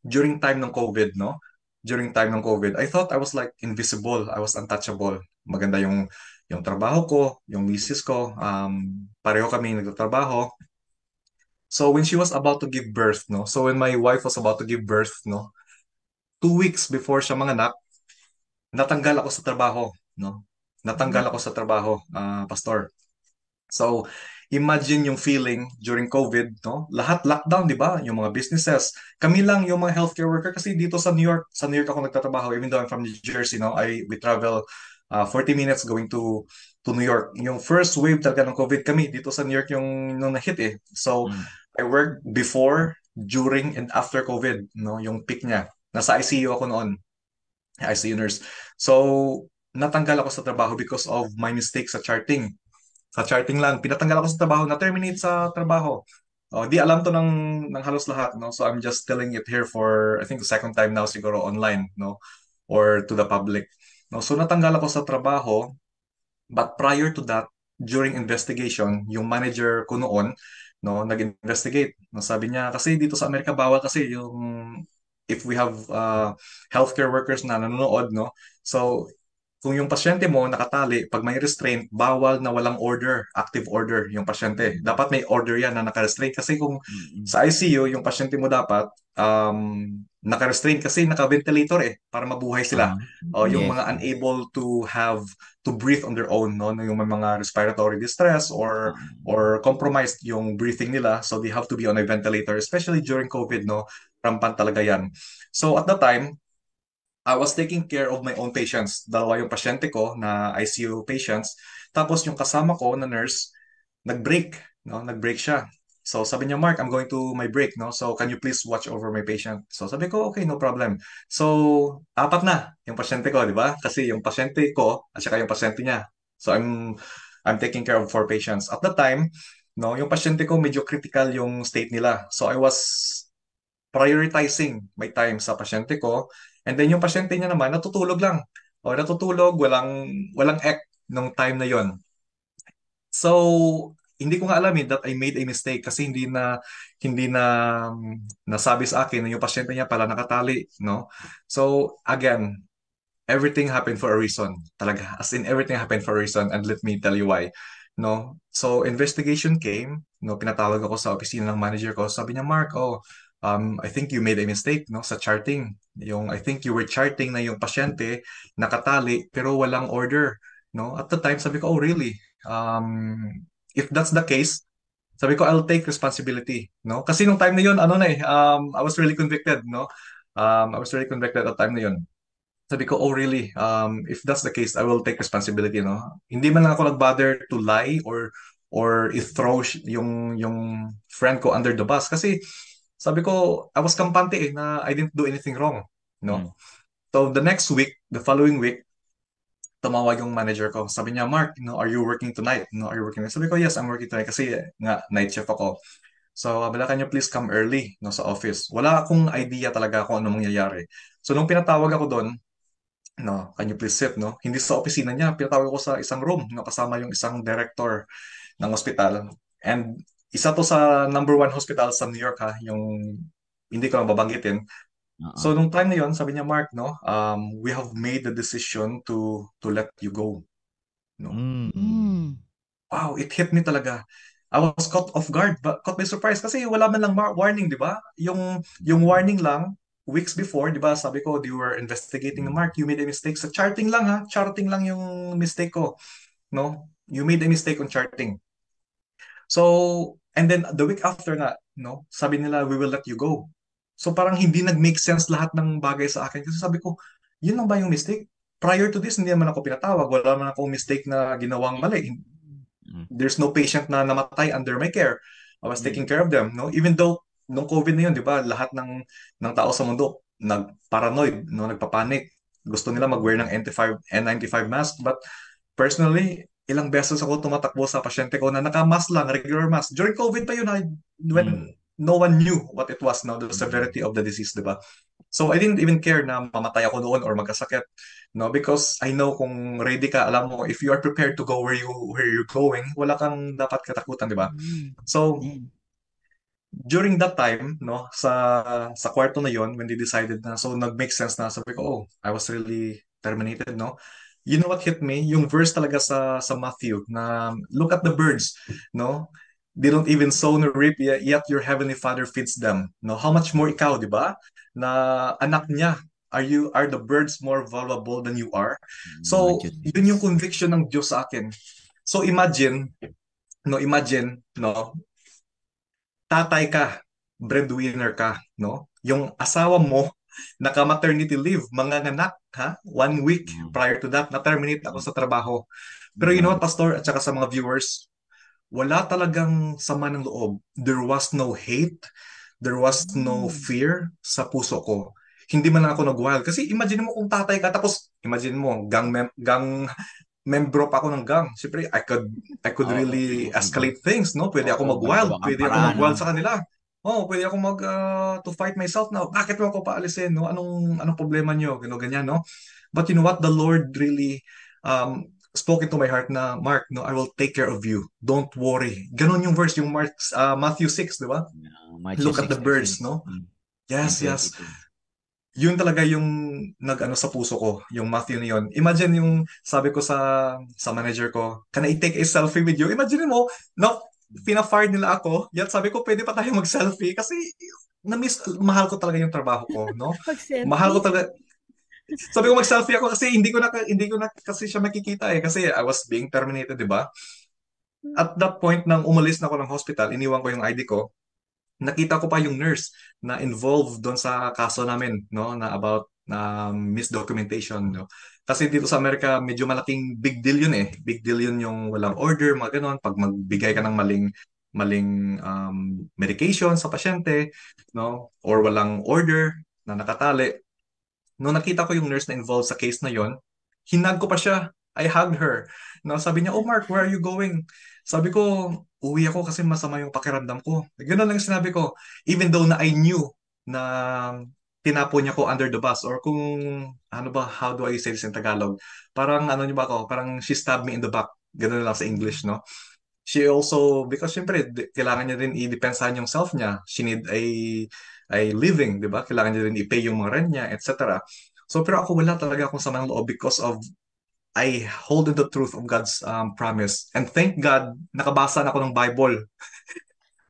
during time ng COVID, no? During time ng COVID, I thought I was like invisible, I was untouchable. Maganda yung trabaho ko, yung misis ko, pareho kami nagtatrabaho. So when she was about to give birth, no? So when my wife was about to give birth, no? 2 weeks before siya manganak, natanggal ako sa trabaho, no? Natanggal ako sa trabaho, pastor. So imagine yung feeling during COVID, no? Lahat lockdown, di ba? Yung mga businesses. Kami lang yung mga healthcare worker kasi dito sa New York ako nagtatrabaho, even though I'm from New Jersey, no? We travel 40 minutes going to New York. Yung first wave talaga ng COVID, kami dito sa New York yung nung na-hit eh. So I worked before, during, and after COVID, no, yung peak niya. Nasa ICU ako noon, ICU nurse. So, natanggal ako sa trabaho because of my mistake sa charting. Sa charting lang, pinatanggal ako sa trabaho, na-terminate sa trabaho. Di alam to ng halos lahat, no? So, I'm just telling it here for, I think, the second time now siguro online, no? Or to the public. No? So, natanggal ako sa trabaho, but prior to that, during investigation, yung manager ko noon, no, nag-investigate. No, sabi niya, kasi dito sa Amerika bawal kasi yung if we have healthcare workers na nanonood, no. So kung yung pasyente mo nakatali, pag may restraint, bawal na walang order, active order yung pasyente. Dapat may order yan na naka-restraint. Kasi kung sa ICU, yung pasyente mo dapat naka-restraint kasi naka-ventilator para mabuhay sila. O yung Yes. mga unable to breathe on their own, no? Yung may mga respiratory distress or compromised yung breathing nila, so they have to be on a ventilator, especially during COVID, no? Rampant talaga yan. So at the time, I was taking care of my own patients. Dalawa yung pasyente ko na ICU patients. Tapos yung kasama ko na nurse, nag-break, no? Nag-break siya. So sabi niya, Mark, I'm going to my break, no? So can you please watch over my patient? So sabi ko, okay, no problem. So apat na yung pasyente ko, di ba? Kasi yung pasyente ko at saka yung pasyente niya. So I'm taking care of 4 patients. At the time, no, yung pasyente ko medyo critical yung state nila. So I was prioritizing my time sa pasyente ko. And then yung pasyente niya naman, natutulog lang. O natutulog, walang ek nung time na yon. So, hindi ko nga alam that I made a mistake kasi hindi na nasabi sa akin na yung pasyente niya pala nakatali, no? So, again, everything happened for a reason. Talaga, as in everything happened for a reason, and let me tell you why. No? So, investigation came, no, pinatawag ako sa opisina ng manager ko. Sabi niya, Mark, I think you made a mistake, no, sa charting. I think you were charting na yung pasyente nakatali pero walang order, no? At the time, sabi ko, oh, really? If that's the case, sabi ko, I'll take responsibility, no? Kasi nung time na yun, I was really convicted, no? I was really convicted at time na yun. Sabi ko, oh really? If that's the case, I will take responsibility, no? Hindi man lang ako nag-bother to lie or i-throw yung friend ko under the bus kasi sabi ko, I was kampante na I didn't do anything wrong, no? So the next week, the following week, tumawag yung manager ko. Sabi niya, Mark, no, are you working tonight? No, are you working tonight? Sabi ko, yes, I'm working tonight kasi nga night shift ako. So, abala, can you please come early, no, sa office? Wala akong idea talaga kung ano mangyayari. So, nung pinatawag ako doon, no, can you please sit, no? Hindi sa opisina niya, pinatawag ko sa isang room, no, kasama yung isang director ng hospital. And isa to sa #1 hospital sa New York, ha, yung hindi ko lang babanggitin. So nung time na yon, sabi niya, Mark, no, we have made the decision to let you go, no. Wow, it hit me talaga. I was caught off guard, but caught by surprise kasi wala man lang warning, di ba? Yung warning lang weeks before, di ba? Sabi ko, you were investigating, Mark, you made a mistake sa charting lang, ha? Charting lang yung mistake ko, no? You made a mistake on charting. So, and then the week after nga, no, sabi nila, we will let you go. So parang hindi nag-make sense lahat ng bagay sa akin kasi sabi ko, yun lang ba yung mistake? Prior to this, hindi naman ako pinatawag. Wala naman akong mistake na ginawang mali. There's no patient na namatay under my care. I was taking care of them, no? Even though nung COVID na yun, 'di ba, lahat ng tao sa mundo nag-paranoid, no, nagpapanik. Gusto nila mag-wear ng N95 mask, but personally, ilang beses ako tumatakbo sa pasyente ko na naka-mask lang, regular mask. During COVID pa yun, when no one knew what it was, no, the severity of the disease, 'di ba? So I didn't even care na mamatay ako noon or magkasakit, no, because I know kung ready ka, alam mo, if you are prepared to go where you're going, wala kang dapat katakutan, di ba? So during that time, no, sa kwarto na yon, when they decided na, so nag-make sense na, sabi ko, oh, I was really terminated, no? You know what hit me? Yung verse talaga sa Matthew na look at the birds, no? They don't even sow nor reap, yet your heavenly Father feeds them. No, how much more ikaw, di ba? Na anak niya, are the birds more valuable than you are? So, yun yung conviction ng Diyos sa akin. So imagine, no, tatay ka, breadwinner ka, no? Yung asawa mo naka-maternity leave, mga anak, ha? 1 week prior to that, na-terminate ako sa trabaho. Pero you know what, Pastor, at saka sa mga viewers, wala talagang sama ng loob. There was no hate. There was no fear sa puso ko. Hindi man lang ako nag-wild. Kasi imagine mo kung tatay ka, tapos imagine mo, gang membro pa ako ng gang. Siyempre, I could really escalate things, no? Pwede ako mag-wild. Pwede ako mag-wild sa kanila. Pwede ako to fight myself now. Bakit mo ako paalisin, no? Anong problema nyo? Ganyan, no? But you know what? The Lord really spoke into my heart na, Mark, no, I will take care of you. Don't worry. Ganon yung verse, yung Matthew 6, di ba? Look at the birds, no? Yes. yun talaga yung nag-ano sa puso ko, yung Matthew na yun. Imagine yung sabi ko sa manager ko, can I take a selfie with you? Imagine mo, no, pina-fire nila ako, yet sabi ko, pwede pa tayo mag-selfie kasi mahal ko talaga yung trabaho ko, no? Mahal ko Mag-selfie. talaga, sabi ko mag-selfie ako kasi hindi ko na kasi siya makikita eh kasi I was being terminated, di ba? At that point nang umalis na ako ng hospital, iniwan ko yung ID ko. Nakita ko pa yung nurse na involved doon sa kaso namin, no, na about misdocumentation, no. Kasi dito sa Amerika, medyo malaking big deal yun eh. Big deal yun yung walang order, mga ganon. Pag magbigay ka ng maling medication sa pasyente, no, or walang order na nakatali. Nung nakita ko yung nurse na involved sa case na yon, hinag ko pa siya. I hugged her. No, sabi niya, "Oh Mark, where are you going?" Sabi ko, "Uwi ako kasi masama yung pakiramdam ko." Ganun lang yung sinabi ko. Even though na I knew na tinapo niya ko under the bus or kung ano ba, how do I say this in Tagalog? Parang ano niyo ba ako? Parang she stabbed me in the back. Ganun lang sa English, no? She also, because syempre, kailangan niya din i-depensahan yung self niya. She need a living, di ba? Kailangan niya din i-pay yung mga rent niya, etc. So, pero ako wala talaga akong samanang loob because of I hold in the truth of God's promise. And thank God, nakabasa na ako ng Bible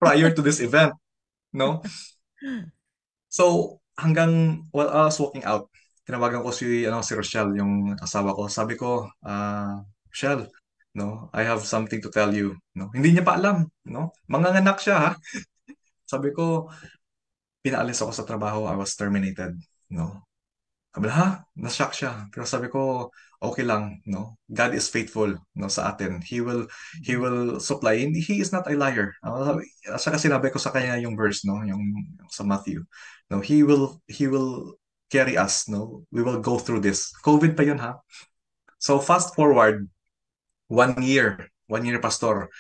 prior to this event, no? So, hanggang while I was walking out, tinawagan ko si Rochelle, yung asawa ko. Sabi ko, Rochelle, no, I have something to tell you. No? Hindi niya pa alam, no? Manganganak siya, ha? Sabi ko, pinaalis ako sa trabaho, I was terminated, no? Sabi ha? Na-shock siya. Pero sabi ko, okay lang, no? God is faithful, no, sa atin. He will supply. He is not a liar. Saka sinabi ko sa kanya yung verse, no, yung sa Matthew. No, he will carry us, no? We will go through this. COVID pa yun, ha? So fast forward 1 year. 1 year, pastor,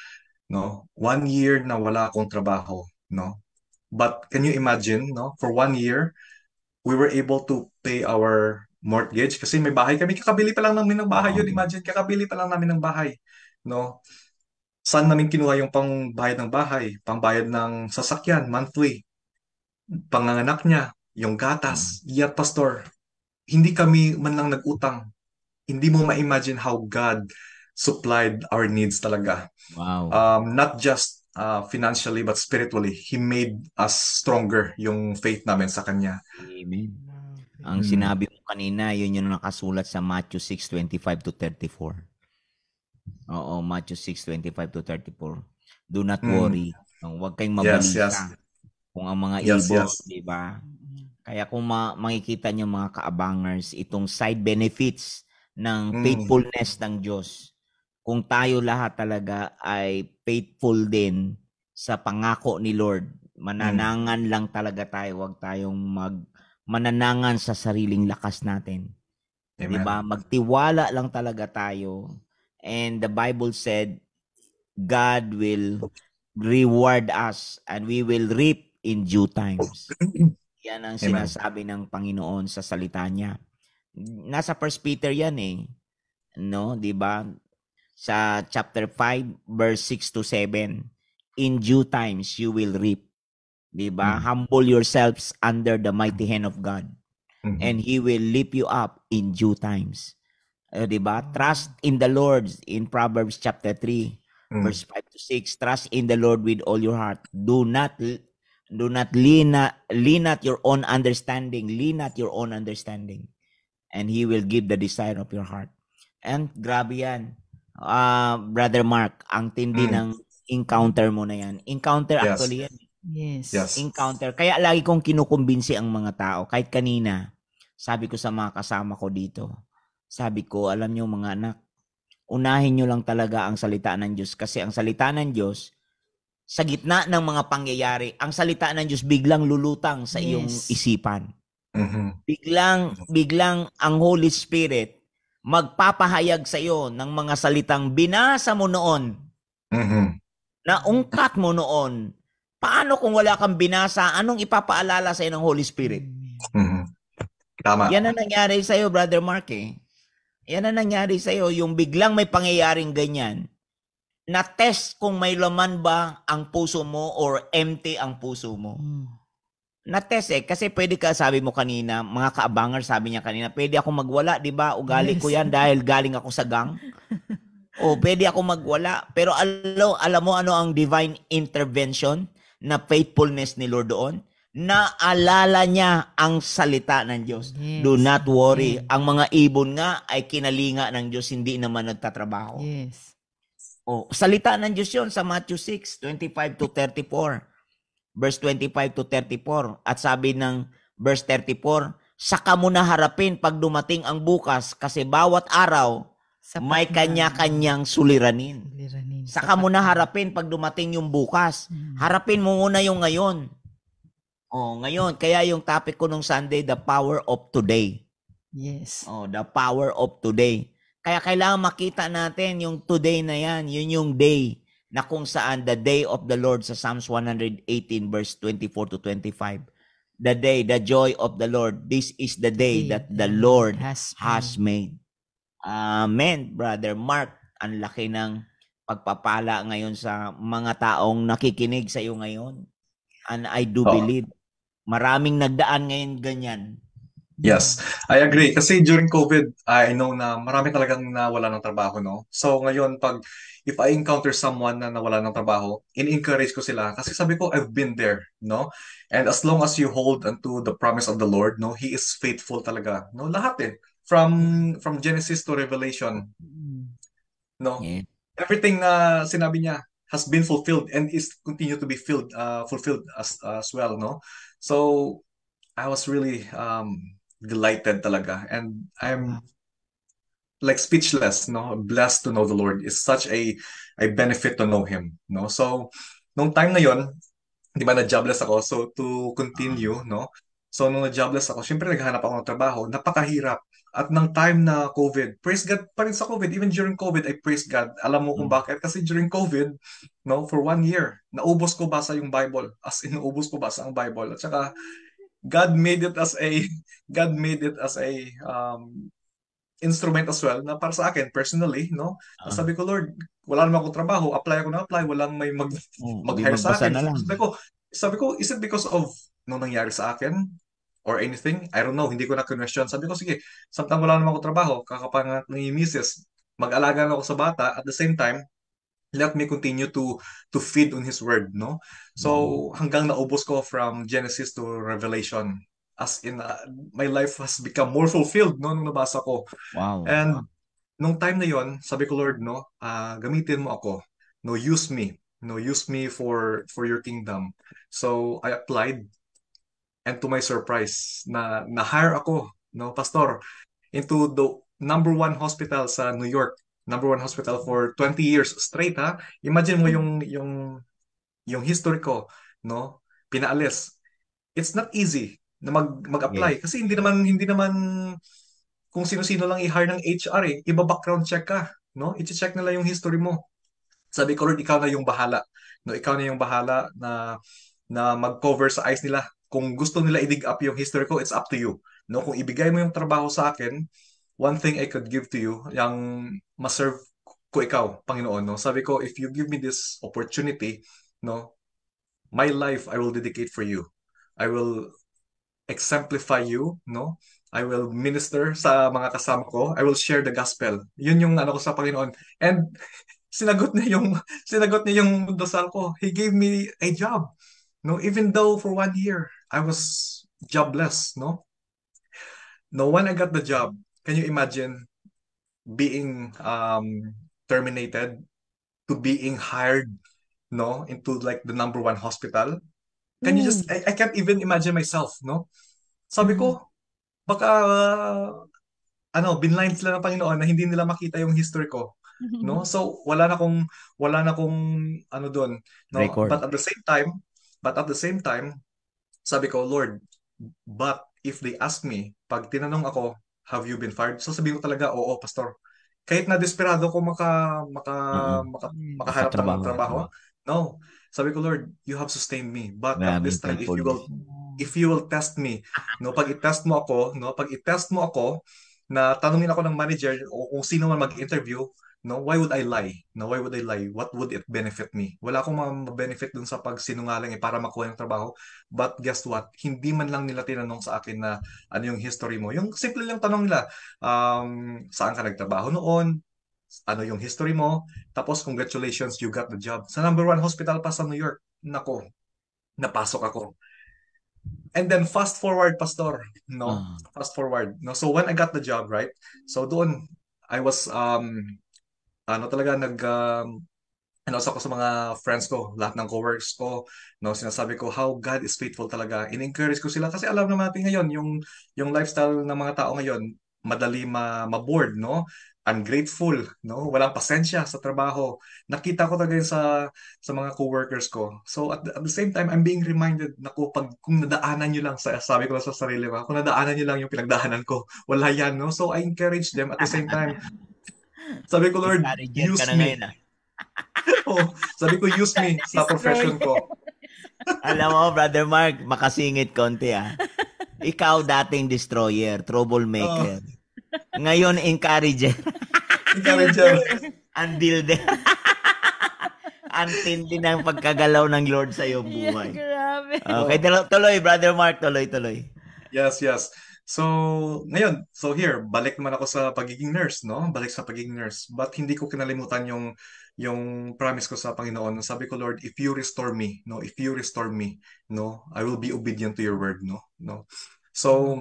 no? 1 year na wala akong trabaho, no? But can you imagine, no? For 1 year, we were able to pay our mortgage kasi may bahay kami. Kakabili pa lang namin ng bahay yun. Imagine, kakabili pa lang namin ng bahay. No? Saan namin kinuha yung pangbayad ng bahay, pangbayad ng sasakyan, monthly, panganganak niya, yung gatas. Yeah, pastor, hindi kami man lang nag-utang. Hindi mo ma-imagine how God supplied our needs talaga. Wow. Not just financially but spiritually. He made us stronger yung faith namin sa Kanya. Amen. Ang sinabi mo kanina, yun yung nakasulat sa Matthew 6:25 to 34. Oo, Matthew 6:25 to 34. Do not worry. Huwag kayong mabalisa. Yes. Kung ang mga Yes, ibon, yes. di ba? Kaya kung makikita niyo mga kaabangers, itong side benefits ng faithfulness ng Diyos, kung tayo lahat talaga ay faithful din sa pangako ni Lord, mananangan lang talaga tayo, wag tayong mananangan sa sariling lakas natin. Amen. Diba? Magtiwala lang talaga tayo. And the Bible said, God will reward us and we will reap in due times. Yan ang sinasabi ng Panginoon sa salita niya. Nasa 1 Peter yan eh. No, 'di ba? Sa chapter 5 verse 6 to 7. In due times you will reap. 'Di ba? Humble yourselves under the mighty hand of God. And He will lift you up in due times. 'Di ba? Trust in the Lord in Proverbs chapter 3 verse 5 to 6. Trust in the Lord with all your heart. Do not lean at your own understanding. Lean at your own understanding. And He will give the desire of your heart. And grabe yan. Brother Mark, ang tindi ng encounter mo na yan. Encounter actually yan. Yes. Encounter. Kaya lagi kong kinukumbinsi ang mga tao. Kahit kanina, sabi ko sa mga kasama ko dito, sabi ko, alam nyo mga anak, unahin nyo lang talaga ang salita ng Diyos. Kasi ang salita ng Diyos, sa gitna ng mga pangyayari, ang salita ng Diyos biglang lulutang sa iyong isipan. Biglang ang Holy Spirit magpapahayag sa iyo ng mga salitang binasa mo noon, na ungkat mo noon. Paano kung wala kang binasa? Anong ipapaalala sa iyo ng Holy Spirit? Tama. Yan ang nangyari sa iyo, Brother Mark eh. Yan ang nangyari sa iyo, yung biglang may pangyayaring ganyan. Na-test kung may laman ba ang puso mo or empty ang puso mo. Na-test kasi pwede ka, sabi mo kanina, mga kaabanger, sabi niya kanina, pwede ako magwala, di ba? Ugali ko Yes. yan dahil galing ako sa gang. O, pwede ako magwala. Pero alam mo ano ang divine intervention na faithfulness ni Lord doon? Naalala niya ang salita ng Diyos. Yes. Do not worry. Amen. Ang mga ibon nga ay kinalinga ng Diyos, hindi naman nagtatrabaho. Yes. O, salita ng Diyos yun sa Matthew 6:25 to 34. Verse 25 to 34. At sabi ng verse 34, saka mo na harapin pag dumating ang bukas kasi bawat araw Sapat may na. kanya-kanyang suliranin. Suliranin. Saka mo na harapin pag dumating yung bukas. Harapin mo muna yung ngayon. Ngayon. Kaya yung topic ko nung Sunday, the power of today. Yes. The power of today. Kaya kailangan makita natin yung today na yan. Yun yung day na kung saan the day of the Lord sa Psalms 118 verse 24 to 25. The day, the joy of the Lord. This is the day that the Lord has made. Amen, Brother Mark. Ang laki ng pagpapala ngayon sa mga taong nakikinig sa iyo ngayon. And I do believe maraming nagdaan ngayon ganyan. Yes, I agree. Kasi during COVID, I know na marami talagang nawala ng trabaho, no? So ngayon, if I encounter someone na nawala ng trabaho, in-encourage ko sila. Kasi sabi ko, I've been there, no? And as long as you hold unto the promise of the Lord, no? He is faithful talaga, no? Lahat From Genesis to Revelation, no? Yeah. Everything na sinabi niya has been fulfilled and is continue to be fulfilled as well, no? So I was really delighted talaga, and I'm like speechless, no? Blessed to know the Lord is such a benefit to know Him, no? So nung time na yon, di ba na-jobless ako, so to continue, no? So nung na-jobless ako, syempre naghahanap ako ng trabaho, napakahirap. At ng time na COVID, praise God pa rin sa COVID. Even during COVID, I praise God. Alam mo kung bakit? Kasi during COVID, no, for 1 year, naubos ko basa yung Bible. As in, naubos ko basa ang Bible. At saka, God made it as a instrument as well na para sa akin personally, no? Sabi ko, Lord, wala naman akong trabaho, apply ako na apply, walang may mag-hire sa magbasa akin. na lang. Sabi ko, is it because of nung nangyari sa akin or anything? I don't know, hindi ko na question. Sabi ko, sige, samtang wala naman akong trabaho, kakapangat ng misis, mag-alaga na ako sa bata, at the same time, let me continue to feed on His word, no? So hanggang naubos ko from Genesis to Revelation, as in my life has become more fulfilled, no, nung nabasa ko. Wow. And nung time na yon, sabi ko, Lord, no, gamitin mo ako, no, use me for your kingdom. So I applied, and to my surprise, na-hire ako, no, pastor, into the #1 hospital sa New York. #1 hospital for 20 years straight, ha. Imagine mo yung history ko, no? Pinaalis. It's not easy na mag-apply kasi hindi naman kung sino-sino lang i-hire ng HR eh. Iba background check ka, no? I-check nila yung history mo. Sabi ko, Lord, ikaw na yung bahala. No, ikaw na yung bahala na mag-cover sa eyes nila. Kung gusto nila i-dig up yung history ko, it's up to you. No, kung ibigay mo yung trabaho sa akin, one thing I could give to you, yung ma-serve ko ikaw, Panginoon, no? Sabi ko, if you give me this opportunity, no, my life I will dedicate for you. I will exemplify you, no? I will minister sa mga kasama ko. I will share the gospel. Yun yung ano ko sa Panginoon. And sinagot niya yung dasal ko. He gave me a job. No, even though for 1 year I was jobless, no? No, when I got the job, can you imagine being terminated to being hired, no, into like the #1 hospital? Can you just, I can't even imagine myself, no? Sabi ko, baka, binline sila ng Panginoon na hindi nila makita yung history ko, no? So, wala na kong, ano doon, no? Record. But at the same time, sabi ko, Lord, but if they ask me, pag tinanong ako, have you been fired? So, sabihin ko talaga, oo, pastor. Kahit na desperado ko makahanap ng trabaho, no. Sabi ko, Lord, you have sustained me. But at this time, if you will test me, no, pag i-test mo ako, na tanungin ako ng manager o kung sino man mag-interview, No, why would I lie? No, why would I lie? What would it benefit me? Wala akong ma-benefit dun sa pagsinungaling para makuha ng trabaho. But guess what? Hindi man lang nila tinanong sa akin na ano yung history mo. Yung simple lang tanong nila, saan ka nagtrabaho noon? Ano yung history mo? Tapos congratulations, you got the job. Sa number one hospital pa sa New York. Nako, napasok ako. And then fast forward, Pastor, no? Ah. Fast forward, no? So when I got the job, right? So doon I was ano talaga ano ako sa mga friends ko, lahat ng coworkers ko, no, sinasabi ko how God is faithful talaga. In-encourage ko sila kasi alam naman natin ngayon yung lifestyle ng mga tao ngayon, madali ma-bored, no? Ungrateful, no? Walang pasensya sa trabaho. Nakita ko talaga yun sa mga coworkers ko. So at the same time, I'm being reminded na kung nadaanan nyo lang, sabi ko lang sa sarili ko, kung nadaanan nyo lang yung pinagdaanan ko, wala yan, no? So I encourage them at the same time. Sabi ko, Lord, Encourager ka use na ngayon, me. ah. Oh, sabi ko, use me sa profession ko. Alam mo, Brother Mark, makasingit konti, ah. Ikaw dating destroyer, troublemaker. Ngayon, encourager. Encourager. Ang builder. Ang tindi ng pagkagalaw ng Lord sa iyong Yeah, buhay. grabe. Okay, tuloy, Brother Mark, tuloy. Yes, yes. So, ngayon, so here, balik naman ako sa pagiging nurse, no? Balik sa pagiging nurse. But hindi ko kinalimutan yung promise ko sa Panginoon. Sabi ko, Lord, if you restore me, no? If you restore me, no? I will be obedient to your word, no? No. So,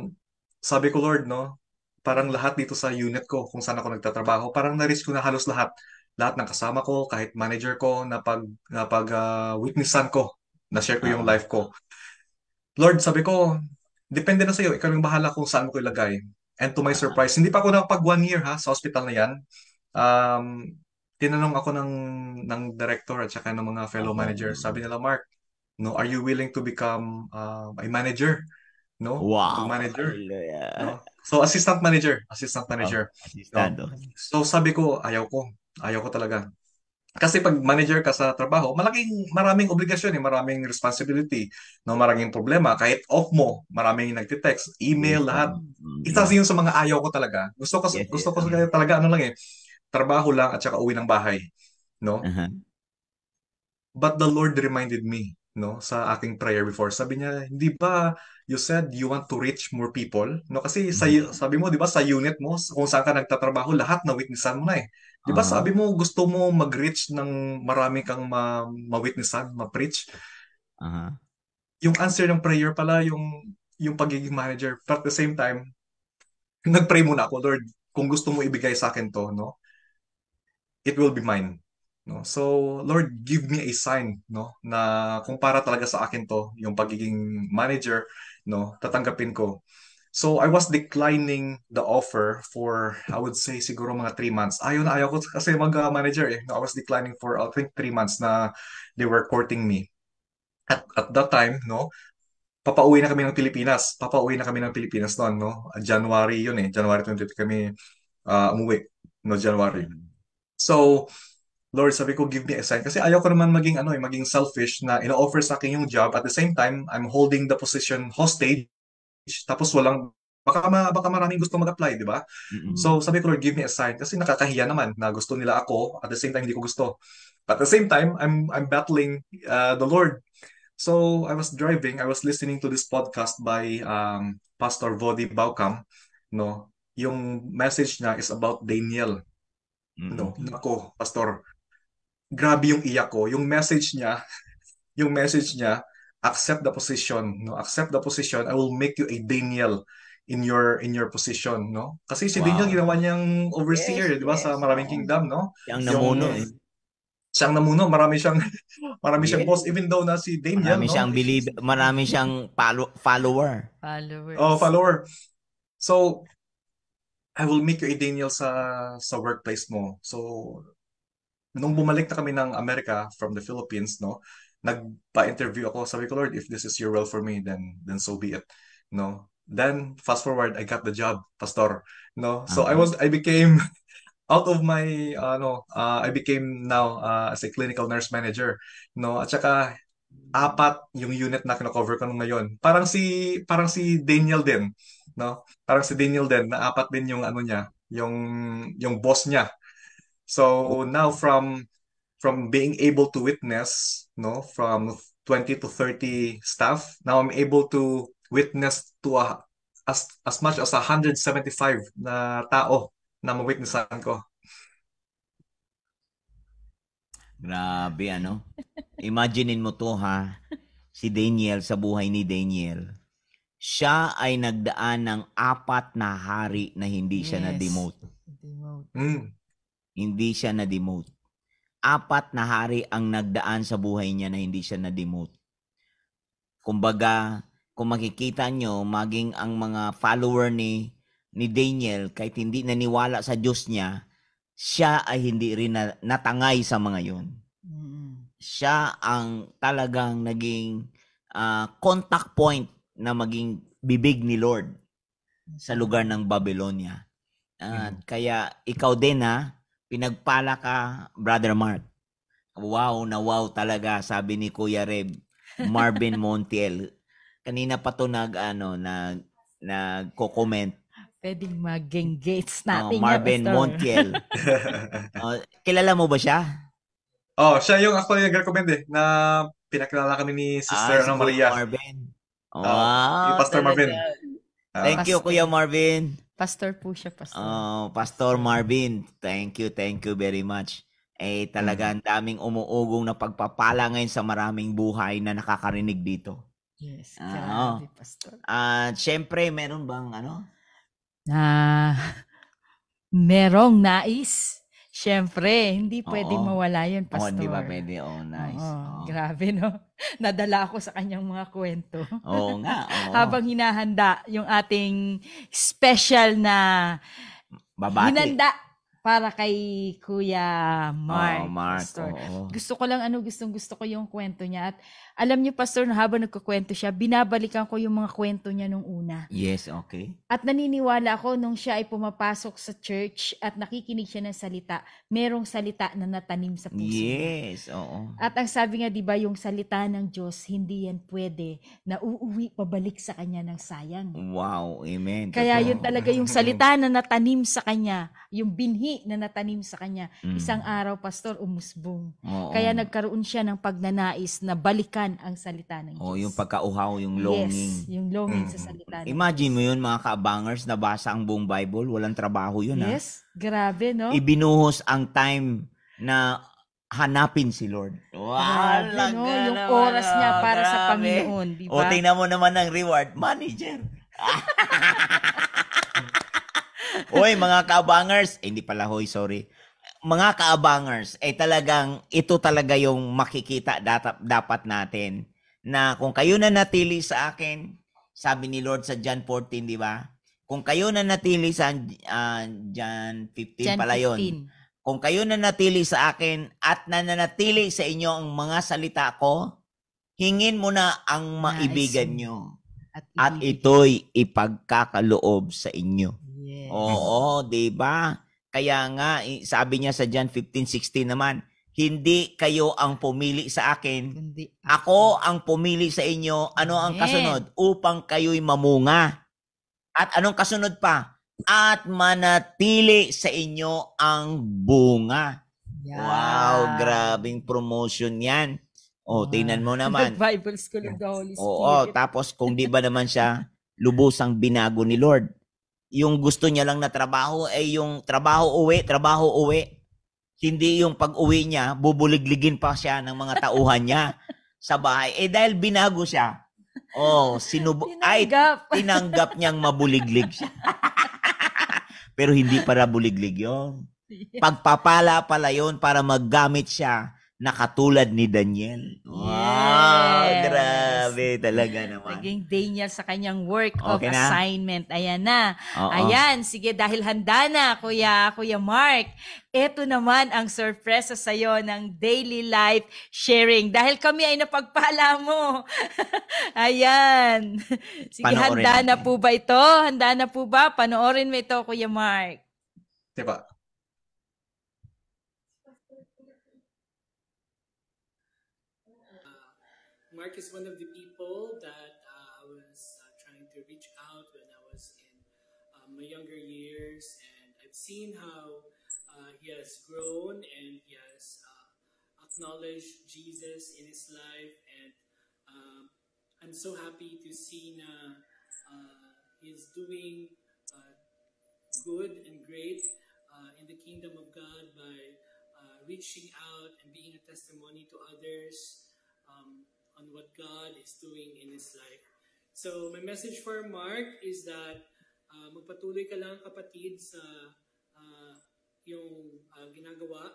sabi ko, Lord, no? Parang lahat dito sa unit ko, kung saan ako nagtatrabaho, parang na-reach ko na halos lahat. Lahat ng kasama ko, kahit manager ko, witnessan ko, na-share ko yung Oo. life ko. Lord, sabi ko, depende na sa'yo. Ikaw yung bahala kung saan mo ko ilagay. And to my surprise, hindi pa ako nakapag 1 year ha, sa hospital na yan. Um, Tinanong ako ng director at saka ng mga fellow managers. Sabi nila, Mark, no, are you willing to become a manager? No? Wow. Mag-manager. Hallelujah. No? So, assistant manager. Assistant manager. No? Asistado. So, sabi ko, ayaw ko. Ayaw ko talaga. Kasi pag manager ka sa trabaho, maraming obligasyon, maraming responsibility, no, maraming problema. Kahit off mo, maraming nagte-text, email, Yes, lahat. Isa yeah. yun sa mga ayaw ko talaga. Yes, Gusto ko yes. talaga ano lang trabaho lang at saka uwi ng bahay, no? Uh-huh. But the Lord reminded me, no, sa aking prayer before. Sabi niya, hindi ba you said you want to reach more people? No, kasi sabi mo, di ba, sa unit mo, kung saan ka nagtatrabaho, lahat na witnessan mo na eh. Di ba, Uh-huh. sabi mo, gusto mo mag-reach ng marami kang ma-witnessan, ma-preach? Uh-huh. Yung answer ng prayer pala, yung pagiging manager. But at the same time, nag-pray muna ako, Lord, kung gusto mo ibigay sa akin to, no, it will be mine. No? So, Lord, give me a sign, no, na kung para talaga sa akin to, yung pagiging manager, no, tatanggapin ko. So, I was declining the offer for, I would say, siguro mga 3 months. Ayaw na ayaw ko kasi mag-manager eh. No, I was declining for, I think, 3 months na they were courting me. At that time, no, papauwi na kami ng Pilipinas. Papauwi na kami ng Pilipinas noon, no. January yun eh. January 20 kami umuwi. No, January. So, Lord, sabi ko, give me a sign. Kasi ayaw ko naman maging selfish na ino-offer sa akin yung job. At the same time, I'm holding the position hostage. Tapos baka maraming gusto mag-apply, di ba? Mm-mm. So, sabi ko, Lord, give me a sign. Kasi nakakahiya naman na gusto nila ako. At the same time, hindi ko gusto. But at the same time, I'm battling the Lord. So, I was driving. I was listening to this podcast by Pastor Vodi Baukam. No? Yung message niya is about Daniel. No? Mm-mm. Nako, Pastor, grabe yung iyak ko. Yung message niya, accept the position, no? Accept the position. I will make you a Daniel in your position, no? Kasi si Daniel Wow. ginawa niyang overseer, Yes, di ba, sa yes. maraming Oo. kingdom, no? Siyang namuno eh. Siyang namuno, marami siyang Yes. boss even though na si Daniel, Marami no? siyang marami siyang follower. Followers. Follower. So, I will make you a Daniel sa workplace mo. So, nung bumalik na kami ng Amerika from the Philippines, no, nagpa-interview ako. Sabi ko, Lord, if this is your will for me, then so be it. No. Then fast forward, I got the job, Pastor. No. So Uh-huh. I became out of my I became now as a clinical nurse manager. No. At saka 4 yung unit na kino-cover ko ngayon. Parang si Daniel din, no? Parang si Daniel din na 4 din yung ano niya, yung boss niya. So now from being able to witness, no, from 20 to 30 staff, now I'm able to witness to as much as 175 na tao na mawitnessan ko. Grabe, ano? Imaginein mo to, ha? Si Daniel, sa buhay ni Daniel, siya ay nagdaan ng 4 na hari na hindi siya Yes. na-demote. Demote. Hindi siya na-demote. 4 na hari ang nagdaan sa buhay niya na hindi siya na-demote. Kumbaga, kung makikita nyo, maging ang mga follower ni Daniel, kahit hindi naniwala sa Diyos niya, siya ay hindi rin natangay sa mga yon. Siya ang talagang naging contact point na maging bibig ni Lord sa lugar ng Babylonia. Kaya ikaw din, ha, pinagpala ka, Brother Mark. Wow na wow talaga, sabi ni Kuya Reb, Marvin Montiel. Kanina pa to nagko-comment. Pwedeng mag-engage natin Marvin Pastor. Montiel. Kilala mo ba siya? Oh, siya yung actually nag-recommend na pinakilala kami ni Sister Si Kuya Maria. Marvin. Yung Pastor talaga. Marvin. Thank you, Kuya Marvin. Pastor po siya, Pastor. Pastor Marvin, thank you very much. Talaga ang daming umuugong na pagpapala ngayon sa maraming buhay na nakakarinig dito. Yes, grabe, Pastor. Siyempre, meron bang merong nais. Siyempre, hindi pwedeng mawala yun, Pastor. Hindi ba pwede? Nice. Grabe, no? Nadala ako sa kanyang mga kwento. Oo nga. Habang hinahanda yung ating special na babati. Hinanda para kay Kuya Mark. Pastor. Gusto ko lang gusto ko yung kwento niya. At alam niyo, Pastor, na habang nagkukwento siya, binabalikan ko yung mga kwento niya nung una. Yes, okay. At naniniwala ako nung siya ay pumapasok sa church at nakikinig siya ng salita, merong salita na natanim sa puso niya. Yes, oo. At ang sabi nga, di ba, yung salita ng Diyos, hindi yan pwede na uuwi pabalik sa kanya ng sayang. Wow, amen. Kaya yun talaga yung salita na natanim sa kanya, yung binhi na natanim sa kanya, isang araw, Pastor, umusbong. Kaya nagkaroon siya ng pagnanais na balikan ang salita ng Diyos. Yung pagkauhaw, yung longing. Yes, yung longing sa salita ng Imagine mo yun, mga kaabangers, nabasa ang buong Bible, walang trabaho yun. Yes, grabe, no? Ibinuhos ang time na hanapin si Lord. Grabe, no? Yung oras niya para sa Panginoon, di ba? Tingnan mo naman ang reward, manager. Oy, mga kaabangers, hindi pala sorry. Mga kaabangers, talagang ito talaga yung makikita dapat natin na kung kayo na natili sa akin, sabi ni Lord sa John 14, di ba? Kung kayo na natili sa John 15 pala yun. Kung kayo na natili sa akin at nananatili sa inyo ang mga salita ko, hingin mo na ang maibigan nyo. At ito'y ipagkakaloob sa inyo. Yes. Oo, di ba? Kaya nga, sabi niya sa John 15:16 naman, hindi kayo ang pumili sa akin. Ako ang pumili sa inyo. Ano ang kasunod? Upang kayo'y mamunga. At anong kasunod pa? At manatili sa inyo ang bunga. Yeah. Wow, grabing promotion yan. Tingnan mo naman. Bible School of the Holy Spirit. Tapos kung di ba naman siya lubusang binago ni Lord. Yung gusto niya lang na trabaho ay yung trabaho uwi. Hindi yung pag-uwi niya, bubuligligin pa siya ng mga tauhan niya sa bahay. Dahil binago siya. Tinanggap niyang mabuliglig siya. Pero hindi para buliglig yun. Pagpapala pala yun para maggamit siya na katulad ni Daniel. Wow, grabe talaga naman. Naging Daniel sa kanyang work of assignment. Ayan na. Ayan, sige, dahil handa na, Kuya Mark. Ito naman ang sorpresa sa'yo ng daily life sharing. Dahil kami ay napagpala mo. Ayan. Sige, panoorin handa natin. na po ba ito? Handa na po ba? Panoorin mo ito, Kuya Mark. Diba? Mark is one of the people that I was trying to reach out when I was in my younger years, and I've seen how he has grown and he has acknowledged Jesus in his life. And I'm so happy to see na he's doing good and great in the kingdom of God by reaching out and being a testimony to others on what God is doing in his life. So my message for Mark is that magpatuloy ka lang kapatid sa yung ginagawa.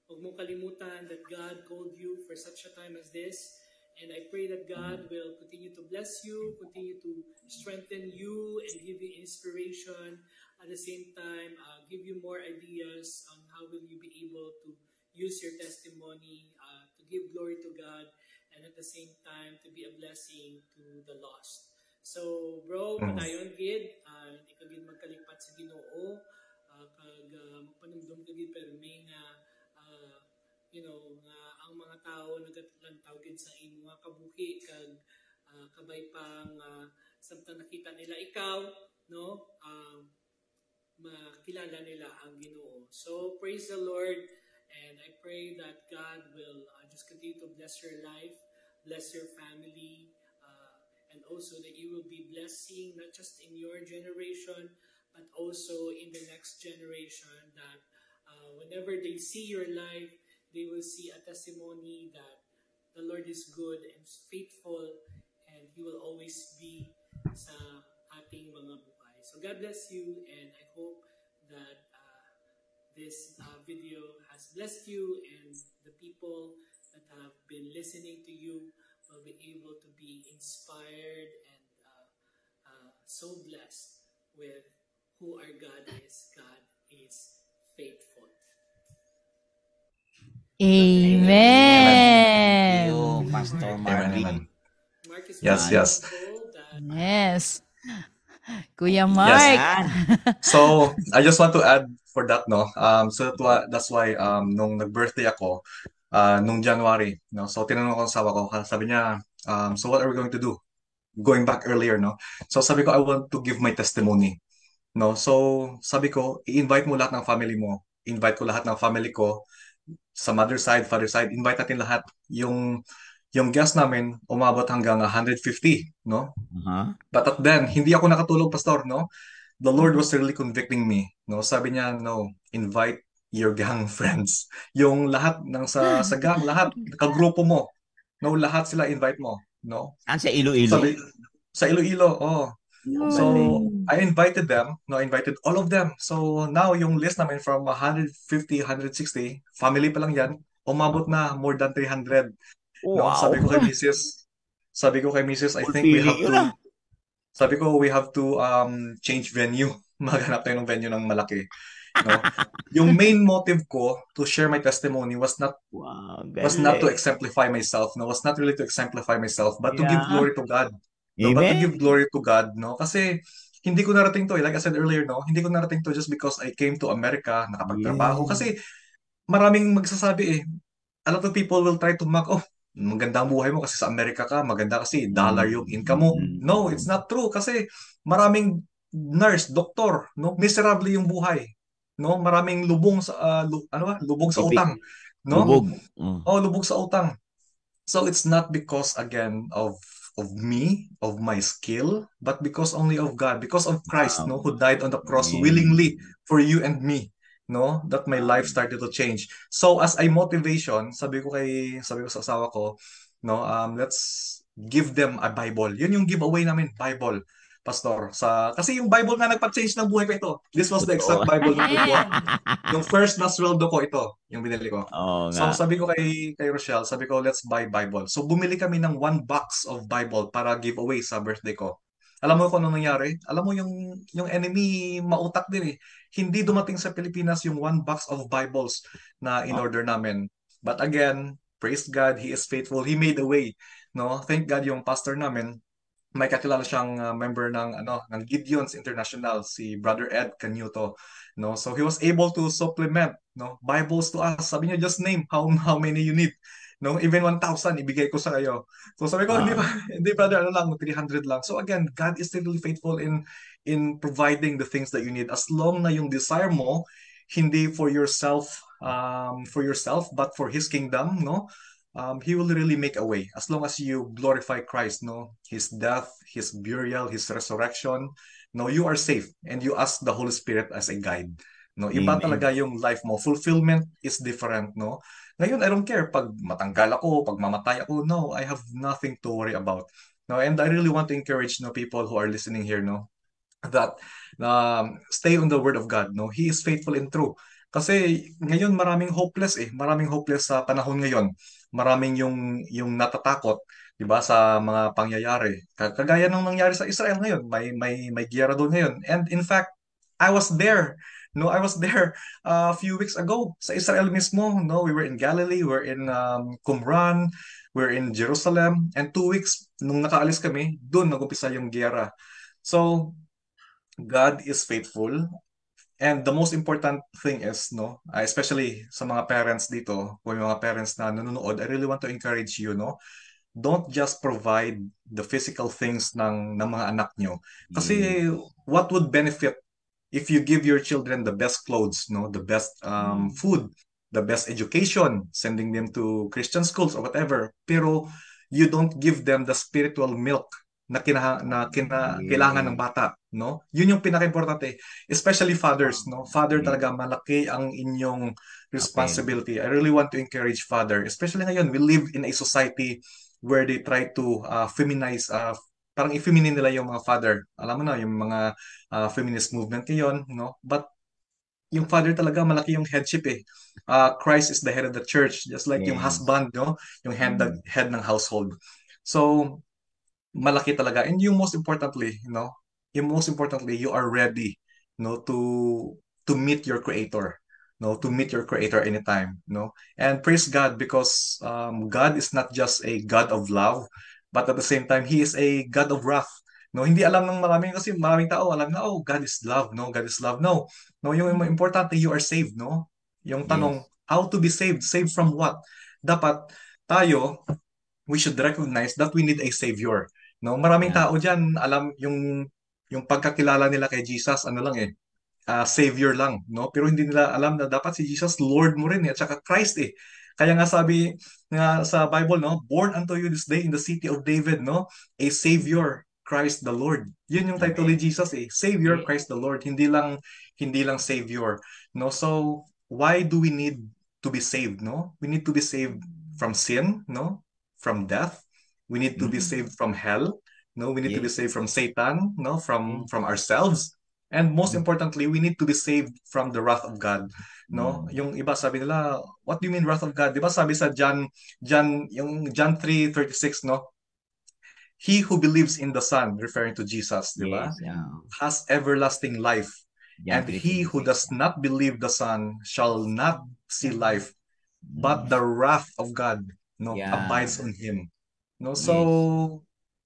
Huwag mong kalimutan that God called you for such a time as this. And I pray that God will continue to bless you, continue to strengthen you and give you inspiration. At the same time, give you more ideas on how will you be able to use your testimony to give glory to God and at the same time to be a blessing to the lost. So, bro, padayon gid, hindi ka gid magkaligpat sa Ginoo, kag magpanumdum ka gid permi nga nga ang mga tao nagalantaw gid sa imo nga kabuhi kag kabay pang samtang nakita nila ikaw, no? Makilala nila ang Ginoo. So praise the Lord, and I pray that God will just continue to bless your life, bless your family, and also that you will be blessing not just in your generation but also in the next generation, that whenever they see your life, they will see a testimony that the Lord is good and faithful, and He will always be sa ating mga buhay. So God bless you, and I hope that this video has blessed you, and the people that have been listening to you will be able to be inspired and so blessed with who our God is. God is faithful. Amen. Thank you, Pastor Marvin. Mark is Yes. wonderful that Yes. Kuya Mark. Yan. So, I just want to add for that, no? So that's why nung nag-birthday ako, nung January, no? So tinanong ko sa asawa ko, sabi niya, so what are we going to do? Going back earlier, no? So sabi ko, I want to give my testimony, no? So sabi ko, i-invite mo lahat ng family mo. Invite ko lahat ng family ko sa mother side, father side, invite natin lahat. Yung guest namin umabot hanggang 150, no? But at then, hindi ako nakatulog, pastor, no? The Lord was really convicting me, no? Sabi niya, no, invite your gang friends. Yung lahat ng sa gang, lahat kagrupo mo, no, lahat sila invite mo, no? Sa Iloilo? Sabi, sa Iloilo, oh. So, I invited them, no, I invited all of them. So, now yung list namin from 150, 160, family pa lang yan, umabot na more than 300. No, Wow. sabi ko kay Mrs., I think we have to, sabi ko, we have to change venue. Maghanap tayo ng venue ng malaki. No? Yung main motive ko to share my testimony was not to exemplify myself, no, was not really to exemplify myself, but to give glory to God. No, but to give glory to God, no? Kasi hindi ko narating to, like I said earlier, no? Hindi ko narating to just because I came to America, nakapagtrabaho. Kasi maraming magsasabi a lot of people will try to mock, oh, maganda ang buhay mo kasi sa Amerika ka, maganda kasi dollar yung income mo. No, it's not true kasi maraming nurse, doktor, no, miserable yung buhay. No, maraming lubong sa lubog sa utang, no? Lubog sa utang. So it's not because again of me, of my skill, but because only of God, because of Christ, no, who died on the cross willingly for you and me. No, that my life started to change. So as a motivation, sabi ko sa asawa ko, no, let's give them a Bible. Yun yung giveaway namin, Bible, pastor. Kasi yung Bible nga nagpa-change ng buhay ko ito. This was the exact Bible na ko. Yung first na sweldo ko ito, yung binili ko. So sabi ko kay Rochelle, sabi ko, let's buy Bible. So bumili kami ng 1 box of Bible para giveaway sa birthday ko. Alam mo kung ano nangyari? Alam mo yung enemy mautak din eh. Hindi dumating sa Pilipinas yung 1 box of Bibles na in-order namin. But again, praise God, He is faithful. He made a way. No? Thank God yung pastor namin, may kakilala siyang member ng Gideon's International, si Brother Ed Canuto. No? So he was able to supplement, no, Bibles to us. Sabi niya, just name how many you need. No, even 1,000 ibigay ko sa kayo. So sabi ko, hindi brother, 300 lang. So again, God is still really faithful in providing the things that you need as long na yung desire mo hindi for yourself, but for His kingdom, no? He will really make a way as long as you glorify Christ, no? His death, His burial, His resurrection, no? You are safe, and you ask the Holy Spirit as a guide, no? Iba Amen. talaga yung life mo. Fulfillment is different, no? Ngayon, I don't care pag matanggal ako, pag mamatay ako. No, I have nothing to worry about. No, and I really want to encourage, no, people who are listening here, no, that stay on the word of God, no? He is faithful and true. Kasi ngayon maraming hopeless eh. Maraming hopeless sa panahon ngayon. Maraming yung natatakot, 'di ba, sa mga pangyayari. Kagaya ng nangyari sa Israel ngayon. May giyera doon ngayon. And in fact, I was there. No, I was there a few weeks ago sa Israel mismo. No, we were in Galilee, we're in Qumran, we're in Jerusalem, and 2 weeks nung nakaalis kami, doon nag-umpisa yung giyera. So, God is faithful. And the most important thing is, no, especially sa mga parents dito, kung yung mga parents na nanonood, I really want to encourage you, no, don't just provide the physical things ng mga anak nyo. Kasi what would benefit if you give your children the best clothes, no, the best food, the best education, sending them to Christian schools or whatever, pero you don't give them the spiritual milk kailangan ng bata, no? Yun yung pinaka-importante, especially fathers, no? Father talaga, malaki ang inyong responsibility. I really want to encourage father, especially ngayon, we live in a society where they try to feminize, parang i-feminine nila yung mga father. Alam mo na, yung mga feminist movement ngayon, no? But yung father talaga, malaki yung headship eh. Christ is the head of the church, just like yung Yes. husband, no? Yung head ng household. So, malaki talaga. And yung most importantly, you are ready, to meet your creator, to meet your creator anytime, And praise God because God is not just a God of love, but at the same time, He is a God of wrath. No, hindi alam ng marami kasi maraming tao alam na, oh, God is love, no, God is love. No, no, yung importante, you are saved, no? Yung tanong, Yes. how to be saved? Saved from what? Dapat tayo, we should recognize that we need a savior. No, maraming Yeah. tao diyan alam yung pagkakilala nila kay Jesus ano lang eh, savior lang, no? Pero hindi nila alam na dapat si Jesus Lord mo rin eh, at saka Christ eh. Kaya nga sabi nga sa Bible, no, born unto you this day in the city of David, no, a savior, Christ the Lord. Yun yung title ni Jesus eh, Savior Christ the Lord, hindi lang savior, no? So why do we need to be saved, no? We need to be saved from sin, no? From death. We need to be saved from hell. No, we need to be Yes. saved from Satan, no, from ourselves. And most importantly, we need to be saved from the wrath of God. No, yung iba sabi nila, what do you mean wrath of God? 'Di ba sabi sa John 3:36, no? He who believes in the Son, referring to Jesus, 'di ba? Yes. Yeah. Has everlasting life. John And he who 3:26. does not believe the Son shall not see life, but the wrath of God, no, Yeah. abides on him. No, so Yes.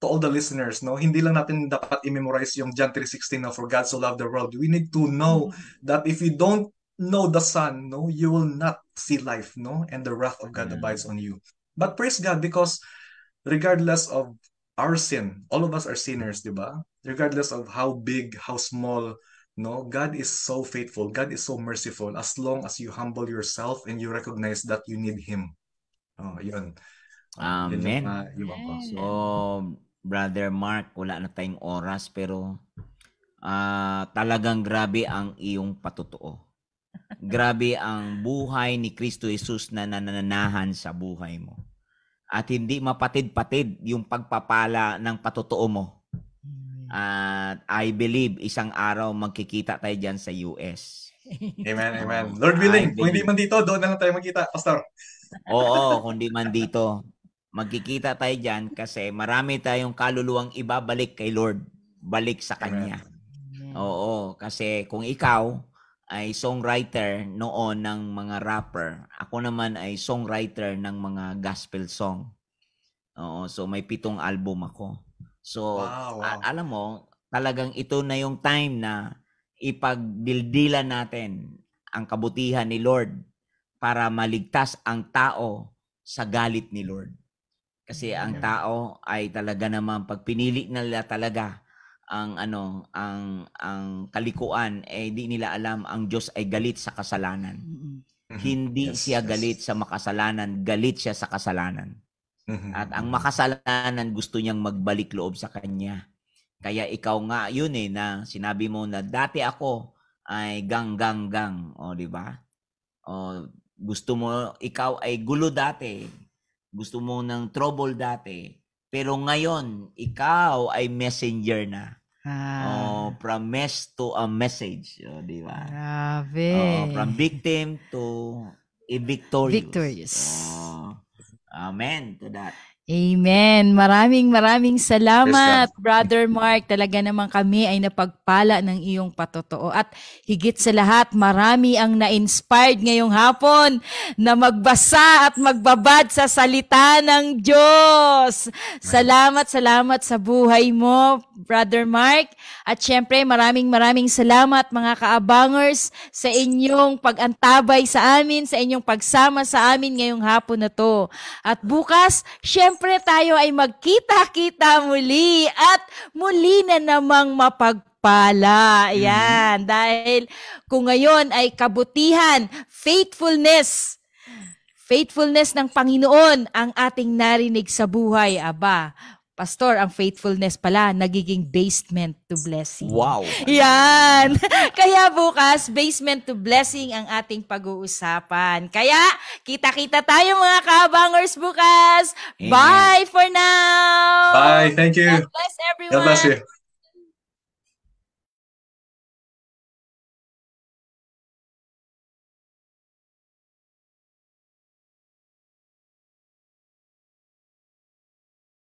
to all the listeners, no, hindi lang natin dapat i-memorize yung John 3:16 na for God so loved the world. We need to know that if you don't know the Son, no, you will not see life, no, and the wrath of God abides on you. But praise God because regardless of our sin, all of us are sinners, di ba? Regardless of how big, how small, no, God is so faithful. God is so merciful as long as you humble yourself and you recognize that you need Him. Oh, yun. Yun yung Amen. iwan ko. So, Brother Mark, wala na tayong oras pero talagang grabe ang iyong patotoo. Grabe ang buhay ni Kristo Jesus na nananahan sa buhay mo. At hindi mapatid-patid yung pagpapala ng patotoo mo. At I believe isang araw magkikita tayo dyan sa US. Amen, amen. Lord willing, kung hindi man dito, doon na lang tayo magkita, Pastor. Oo, kung di man dito. Magkikita tayo dyan kasi marami tayong kaluluwang ibabalik kay Lord. Balik sa Kanya. Oo, kasi kung ikaw ay songwriter noon ng mga rapper, ako naman ay songwriter ng mga gospel song. Oo, so may 7 album ako. So, Wow. alam mo, talagang ito na yung time na ipagdildilan natin ang kabutihan ni Lord para maligtas ang tao sa galit ni Lord. Kasi ang tao ay talaga naman pag pinili nila talaga ang kalikuan, di nila alam ang Diyos ay galit sa kasalanan. Hindi Yes, siya yes. galit sa makasalanan, galit siya sa kasalanan. Mhm. At ang makasalanan gusto niyang magbalik loob sa kanya. Kaya ikaw nga yun na sinabi mo na dati ako ay gang. O, di ba? O, gusto mo, ikaw ay gulo dati. Gusto mo ng trouble dati. Pero ngayon, ikaw ay messenger na. From mess to a message. O, di ba? Grabe. From victim to a victorious. Victorious. Amen to that. Amen. Maraming salamat, Brother Mark. Talaga naman kami ay napagpala ng iyong patotoo. At higit sa lahat, marami ang na-inspired ngayong hapon na magbasa at magbabad sa salita ng Diyos. Salamat sa buhay mo, Brother Mark. At syempre, maraming salamat mga kaabangers sa inyong pag-antabay sa amin, sa inyong pagsama sa amin ngayong hapon na to. At bukas, syempre tayo ay magkita-kita muli at muli na namang mapagpala. Ayan, dahil kung ngayon ay kabutihan, faithfulness ng Panginoon ang ating narinig sa buhay. Aba, Pastor, ang faithfulness pala, nagiging basement to blessing. Wow! Yan! Kaya bukas, basement to blessing ang ating pag-uusapan. Kaya, kita-kita tayo mga kabangers bukas. Amen. Bye for now! Bye. Thank you. God bless everyone. God bless you.